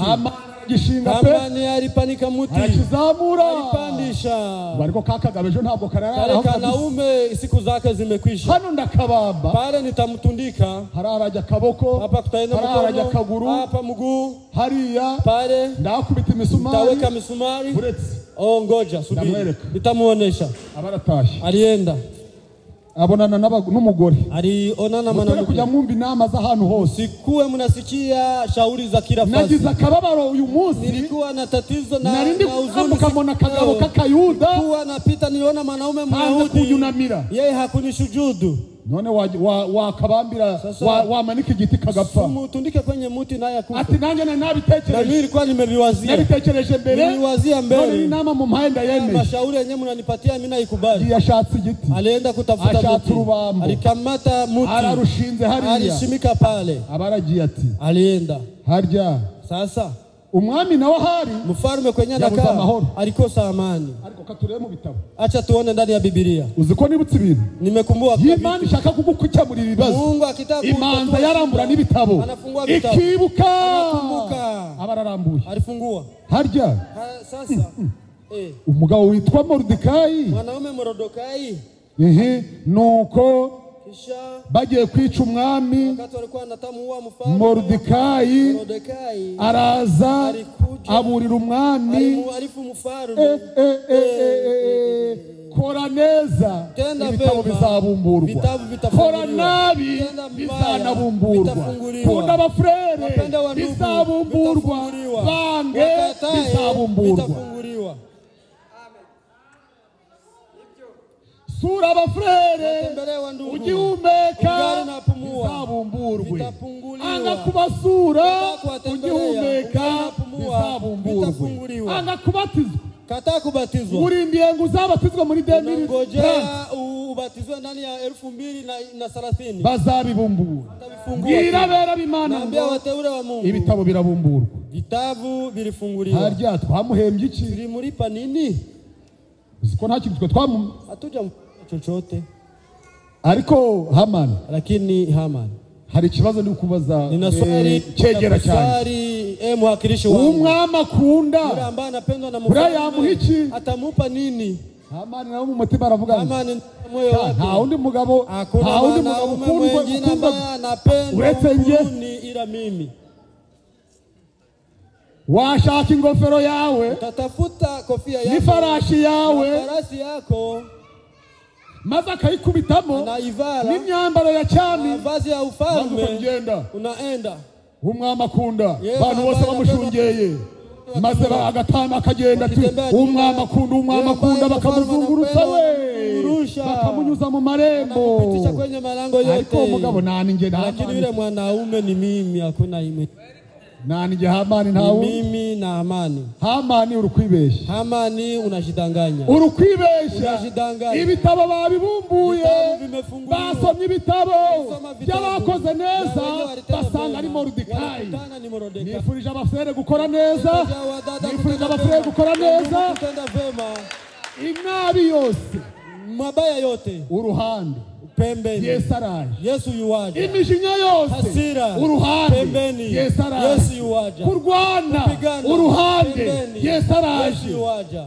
Gishinga pe.
Hamani alipanika muti.
Arakizamura.
Alipandisha.
Wariko kakagabejo ntabwo karara.
Kale kanaume siku zake zimekwisha.
Hano ndakabamba.
Pale nitamtundika.
Hararaja kaboko.
Hapa kutaenda mkono.
Hararaja kaguru.
Hapa mguu.
Hariya.
Pale.
Ndakubita misumari.
Taweka misumari.
Buretse.
Oh ngoja subiri. Nitamuonesha.
Abaratashi.
Alienda.
Abonana n'umugore.
Alionana mwanamke.
Kujya mwumva inama za hano hose.
Sikuwe mnasikia shauri za kila fasi.
Nagize akababaro uyu munsi.
Nilikuwa na tatizo na
uzuni. Ukamona kagabo kakayuda.
Nilikuwa napita niliona mwanaume Myahudi. Yeye hakunishujudu.
None wakabambira wamanika igiti kagapfa.
Mutundike kwenye muti naye akufa.
Ati nanjye nabitekereje.
Na mimi nilikuwa nimeviwazia.
Nabitekereje mbere.
Niliwazia mbele.
None inama mu mpenda yeme.
Mashauri yenyewe mnanipatia mimi naikubali.
Yashatse igiti.
Alienda kutafuta muti. Alikamata muti.
Ararushinze hariya.
Alishimika pale.
Abaragiye ati.
Alienda.
Harya.
Sasa
umwami nawe hari
mfalme kwenye anakaa alikosa amani.
Ariko katureye mu bitabo.
Acha tuone ndani ya Biblia.
Uziko nibutse ibintu.
Nimekumbuka
kabisa. Imana ishaka kugukemurira ibibazo.
Mungu akitaka
imanza yarambura n'ibitabo.
Anafungua vitabu.
Ikibuka.
Anakumbuka.
Abararambuye.
Alifungua.
Harya.
Sasa
umugabo witwa Mordekai.
Mwanaume Mordekai.
Nuko bagiye kwica umwami Mordekai araza aburira umwami kora neza ibitabo bizabumburwa, kora nabi bizanabumburwa, kunda abafurere bizabumburwa, bange bizabumburwa, sura abafurere ugihumeka bizabumburwe, anga kubasura ugihumeka bizabumburwe, anga kubatizwa
kata kubatizwa
urindiye ngo uzabatizwa muri 2030
ubatizwe ndani ya 2030
bazabibumbura. Bwira bera b'Imana
naambia wateule wa Mungu
ibitabo birabumburwa,
vitabu vilifunguliwa.
Harya twamuhembye iki?
Tulimuripa nini?
Uziko nta kintu twamu
hatuja chochote.
Ariko Hamani,
lakini Hamani
hari ikibazo ndi kubaza
cyegera cyane. Muhakirishi wangu
umwami akunda
yule ambaye anapendwa na Mungu atamupa nini?
Hamani nawe mu mutima aravuga
Hamani moyo wake
nta undi mugabo
ukundwa uretse nje ila mimi.
Washaka ingofero yawe,
utatafuta kofia yako
n'ifarashi yawe,
farasi yako,
maze akayikubitamo n'imyambaro ya cyami,
vazi ya ufalme, unaenda
umwami akunda abantu bose bamushungeye, maze agatama akagenda ati umwami akunda, bakamuzungurutsa we bakamunyuza mu marembo, ariko umugabo nani nge nani,
lakini yule mwanaume ni mimi, hakuna ime
nani nge Hamani ntawe,
mimi na Hamani.
Hamani urukwibesha,
Hamani unashidanganya,
urukwibesha, ibitabo babibumbuye, basomye ibitabo by'abakoze neza, basanga ari Mordekai. Nifurije abafere gukora neza, nifurije abafere gukora neza, inabi yose,
mabaya yote
uruhande
pembeni,
Yesu araje,
Yesu yuwaje,
imijinya yose
hasira
uruhande
pembeni,
Yesu araje,
Yesu yuwaje,
kurwana uruhande Yesu araje,
Yesu yuwaje.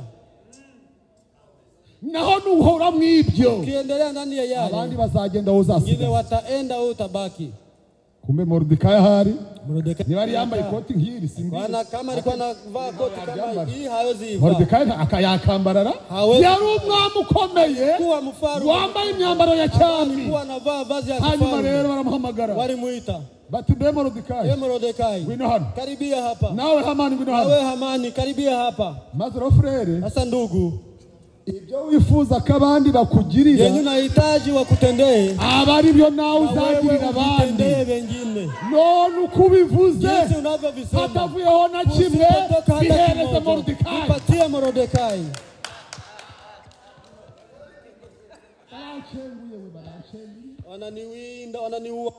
Naho nuhora mwibyo
ukiendelea ndani ya yale
abandi bazagenda uzasiga,
wengine wataenda wewe utabaki.
Kumbe Mordekai ahari,
Niwari
yambaye ikoti nk'iri simbi
bana, kama alikuwa anavaa koti kama hii hawezi iva.
Mordekai akayakambarara, yari umwami ukomeye wambaye imyambaro ya cyami, hanyuma rero baramuhamagara
walimuita
bati be Mordekai, ngwino hano,
karibia hapa.
Nawe Hamani ngwino hano,
nawe Hamani karibia hapa.
Maze frere,
sasa ndugu,
ibyo wifuza kabandi bakugirira,
yenye unahitaji wakutendee,
abari byo nawe uzagirira abandi
wengine.
No ukubivuze hatavuyeho na kimwe bihereze Mordekai.
Nipatie Mordekai. Wananiwinda, wananiua.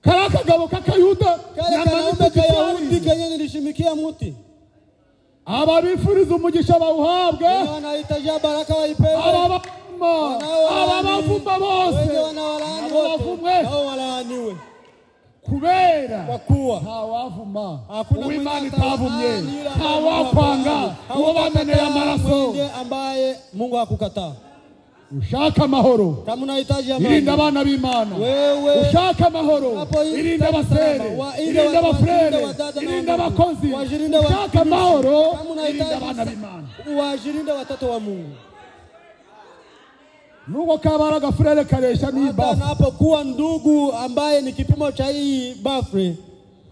Karakagabo kakayuda
Kayahudi kenye nilishimikia muti.
Ababifuriza umugisha bawuhabwe.
Wanahitaji baraka waipewe.
Ababavumba bose
nao walaaniwe.
Kubera
kwa kuwa
ntawavuma
Uwimana
itavumye ntawakwanga uwo bameneye amaraso
ambaye Mungu hakukataa.
Ushaka amahoro
kama unahitaji amani
irinda abana b'Imana. Ushaka amahoro irinda abasere irinda abafrere irinda abakozi. Ushaka amahoro irinda abana b'Imana.
Uwajirinde watoto wa Mungu.
Nuko kabara gafurere karesha ni bafu.
Anapokuwa ndugu ambaye ni kipimo cha hii bafre.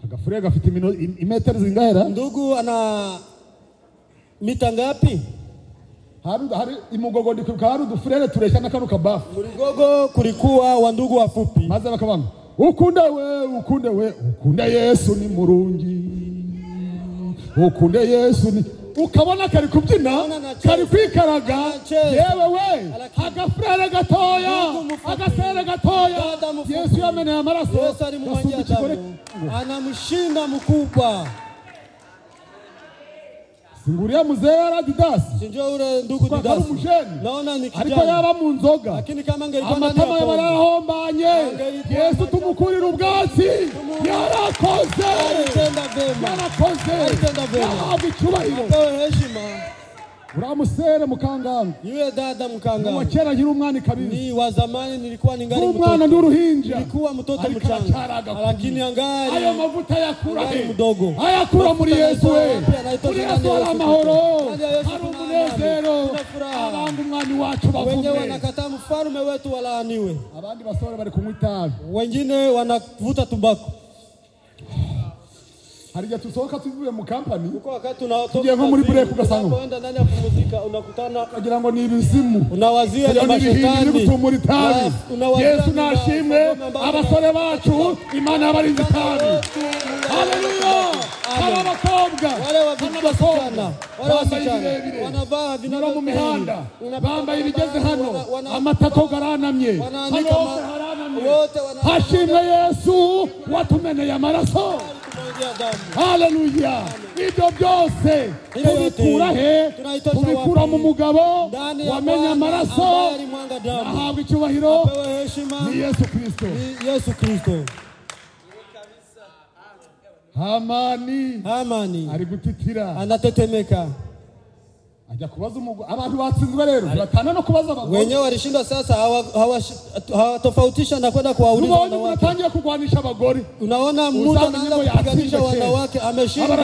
Agafurere gafite imetero zingahera?
Ndugu ana mita ngapi?
Hari imugogo ndikuka hari udufurere turesha nakaruka bafu.
Muligogo kulikuwa wa ndugu wafupi.
Maze bakabanga ukunde Yesu ni murungi. Ukunde Yesu ni ukabona kari kubyina kari kwikaraga yewe we agafurere gatoya agasere gatoya Yesu yameneye amaraso.
Yesu alimwangia damu anamshinda mkubwa.
Singuriya muzee Adidas
sinjo ule ndugu Didas naona ni kijana
ariko yaba mu nzoga
lakini kama angelikuwa
amatama yarahombanye Yesu tumukurira ubwatsi yarakoze
alitenda vema
icyubahiro
heshima.
Uramusere mukanganga
yule dada mkanganga
wakera nkiri umwana kabiri
ni wa zamani nilikuwa ningali mtoto
umwana nduruhinja
nilikuwa mtoto mchanga lakini angali
ayo mavuta yakura
mdogo
ayakura muri Yesu we muri Yesu amahoro hari umunezero abantu umwami wacu bavume
wenyewe wanakataa mfalme wetu walaaniwe.
Abandi basore bari kunywa itabi
wengine wanavuta tumbako.
Harija tusohoka tuvuye mu company
uko wakati unatoka
tugiye nko muri break ugasanga
unaenda ndani ya kupumzika unakutana
kagira ngo ni ibizimu
unawazia na mashetani
gutumura itabi. Yesu nashimwe abasore bacu Imana yabarinze itabi. Haleluya. Abakobwa
wale wasichana wanavaa vinara
mu mihanda bambaye ibigeze hano amatako garanamye
wote
hashimwe Yesu watumeneye amaraso. Haleluya. Ibyo byose tubikura he? Tubikura mu mugabo wamenye amaraso ahabwa icyubahiro ni Yesu Kristo. Hamani ari gutitira
anatetemeka
ajya kubaza abantu batsinzwe rero batana no kubaza abagore
wenyewe walishindwa. Sasa hawatofautisha na kwenda kuwauliza wanawake.
Unatangiye kugwanisha abagore.
Unaona mtu anaanza kupiganisha wanawake ameshindwa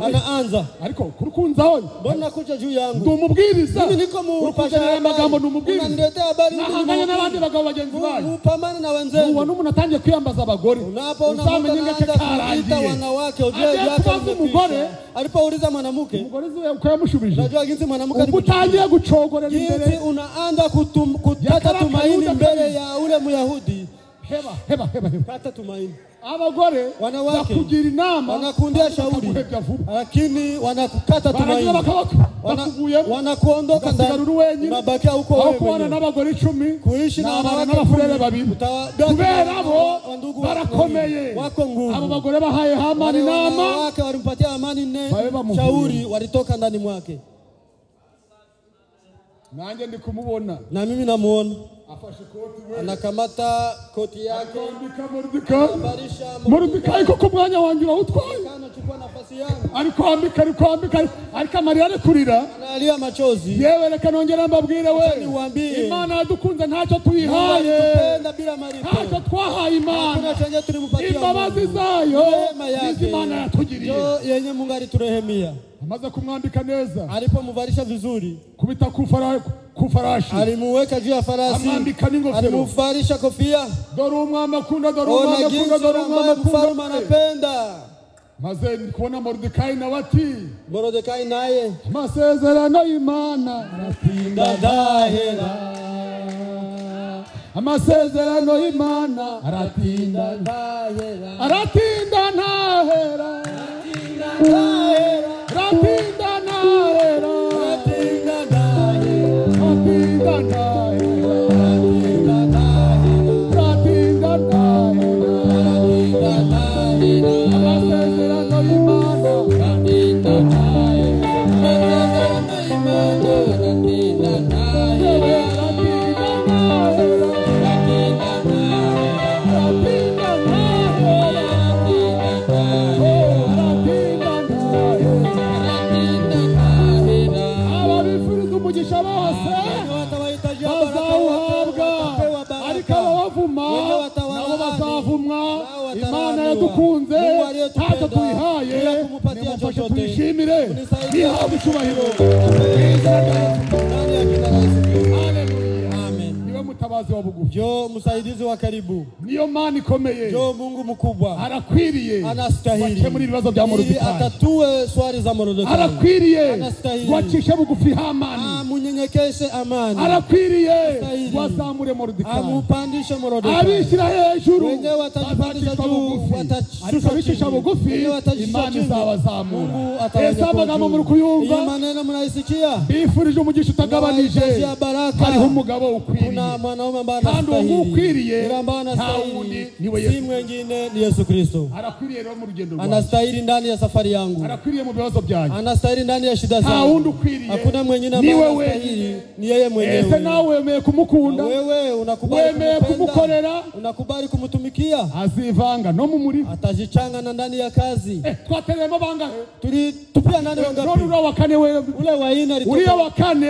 anaanza
ariko kurukunzaho
mbona kuja juu yangu
ndumubwiriza
mimi niko mupasha
magambo ndumubwiriza
unaniletea habari
nahanganya n'abandi bagabo bagenzi banyu
upamane na wenzenu.
uwo numuntu atangiye kwiyambaza abagore
uzamenye ngeke karangiye wanawake uje yake umugore alipouliza mwanamke
umugore ziwe ukayamushubije
unajua jinsi mwanamke
utangiye gucogorera imbere
unaanza kutata tumaini mbele ya ule Myahudi.
Heba
kata tumaini.
Abagore
wakugira inama wanakundia shauri lakini wanakukata tumaini wanakuondoka ndani unabakia huko wewe mwenyewe
n'abagore 10
kuishi na wanawake
n'abafurere babiri kubera abo barakomeye
wako nguvu.
abo bagore bahaye Hamani inama
wake walimpatia Hamani shauri walitoka ndani mwake.
Nanjye ndi kumubona
na mimi namuona
afashe koti we
anakamata koti yake
Mordekai koko mwanya wanjye utwaye
anachukua nafasi yangu
ariko Mariya ari kurira
analia machozi.
yewe reka nongera mbabwire we Imana yadukunze ntacyo tuyihaye
tupenda bila malipo
ntacyo twahaye Imana imbabazi zayo Imana yatugiriye
yenye Mungu aliturehemia.
amaze kumwambika neza
alipomuvalisha vizuri
kubita kufarashi
alimuweka juu ya farasi alimuvalisha kofia.
dore umwami akunda
mfalme anapenda.
maze ndikubona Mordekai na wati
Mordekai naye
amasezerano y'Imana
aratinda dahera
amasezerano y'Imana aratinda
ntahera,
aratinda ntahera,
aratinda ntahera,
aratinda ntahera,
aratinda ntahera,
aratinda ntahera,
aratinda ntahera,
aratinda ntahera,
aratinda ntahera,
amasezerano y'Imana
aratinda ntahera, amasezerano y'Imana aratinda ntahera,
aratinda ntahera,
aratinda ntahera,
aratinda ntahera, ababifuriza umugisha bose bazawuhabwa, ariko ababavuma nabo bazavumwa. Imana yadukunze ntacyo tuyihaye, nimufashe tuyishimire, nihabwe icyubahiro. Niwe mutabazi wa bugufi,
ndio msaidizi wa karibu,
niyo Mana ikomeye,
ndio Mungu mkubwa,
arakwiriye
anastahili
wakemura ibibazo bya Moridekayi,
atatue swali za Moridekayi,
arakwiriye wacishe bugufi Hamani,
amunyenyekeshe Amani,
arakwiriye wazamure Moridekayi,
amupandishe Moridekayi,
abishyira hejuru
wenyewe watashika bugufi,
ariko abishisha bugufi Imana izabazamura. Ese amagambo muri kuyumva,
maneno mnaisikia,
bifurije umugisha utagabanije, hariho umugabo ukwiriye,
kuna mwanaume ambaye
kandi uwo ukwiriye nta
wundi
niwe
si mwingine ni Yesu Kristo.
Arakwiriye rero mu rugendo rwawe,
Anastahili ndani ya safari yangu,
arakwiriye mu bibazo byanyu,
anastahili ndani ya shida
nta
zangu,
wundi ukwiriye,
hakuna mwingine ambaye anastahili, ni yeye mwenyewe.
Ese nawe wemeye kumukunda,
wewe unakubali
wemeye kumukorera,
unakubali kumtumikia,
azivanga no mu murimo,
atajichangana ndani ya kazi.
Twateremo bangahe?
Tulitupia nani wangapi?
None uriya wa kane wewe,
ule wa ine alitoka,
uriya wa kane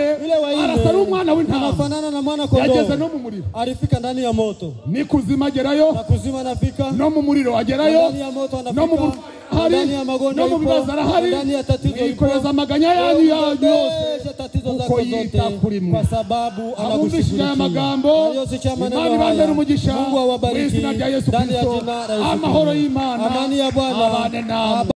arasa n'umwana w'intama,
anafanana na mwana kondoo,
yageze no mu muriro,
alifika ndani ya moto,
ni kuzima agerayo,
na kuzima anafika,
no mu muriro agerayo,
ndani ya moto anafika,
no mu
ndani ya magonjwa,
no mu bibazo arahari,
ndani ya tatizo
yikoreza amaganya yanyu yose,
tatizo zako zote, kwa sababu
anakushughulikia magambo. Imani ibambere umugisha,
Mungu awabariki,
mu izina rya Yesu
ndani ya
Kristo,
jina la Yesu,
amahoro y'Imana,
amani ya Bwana
abane namwe.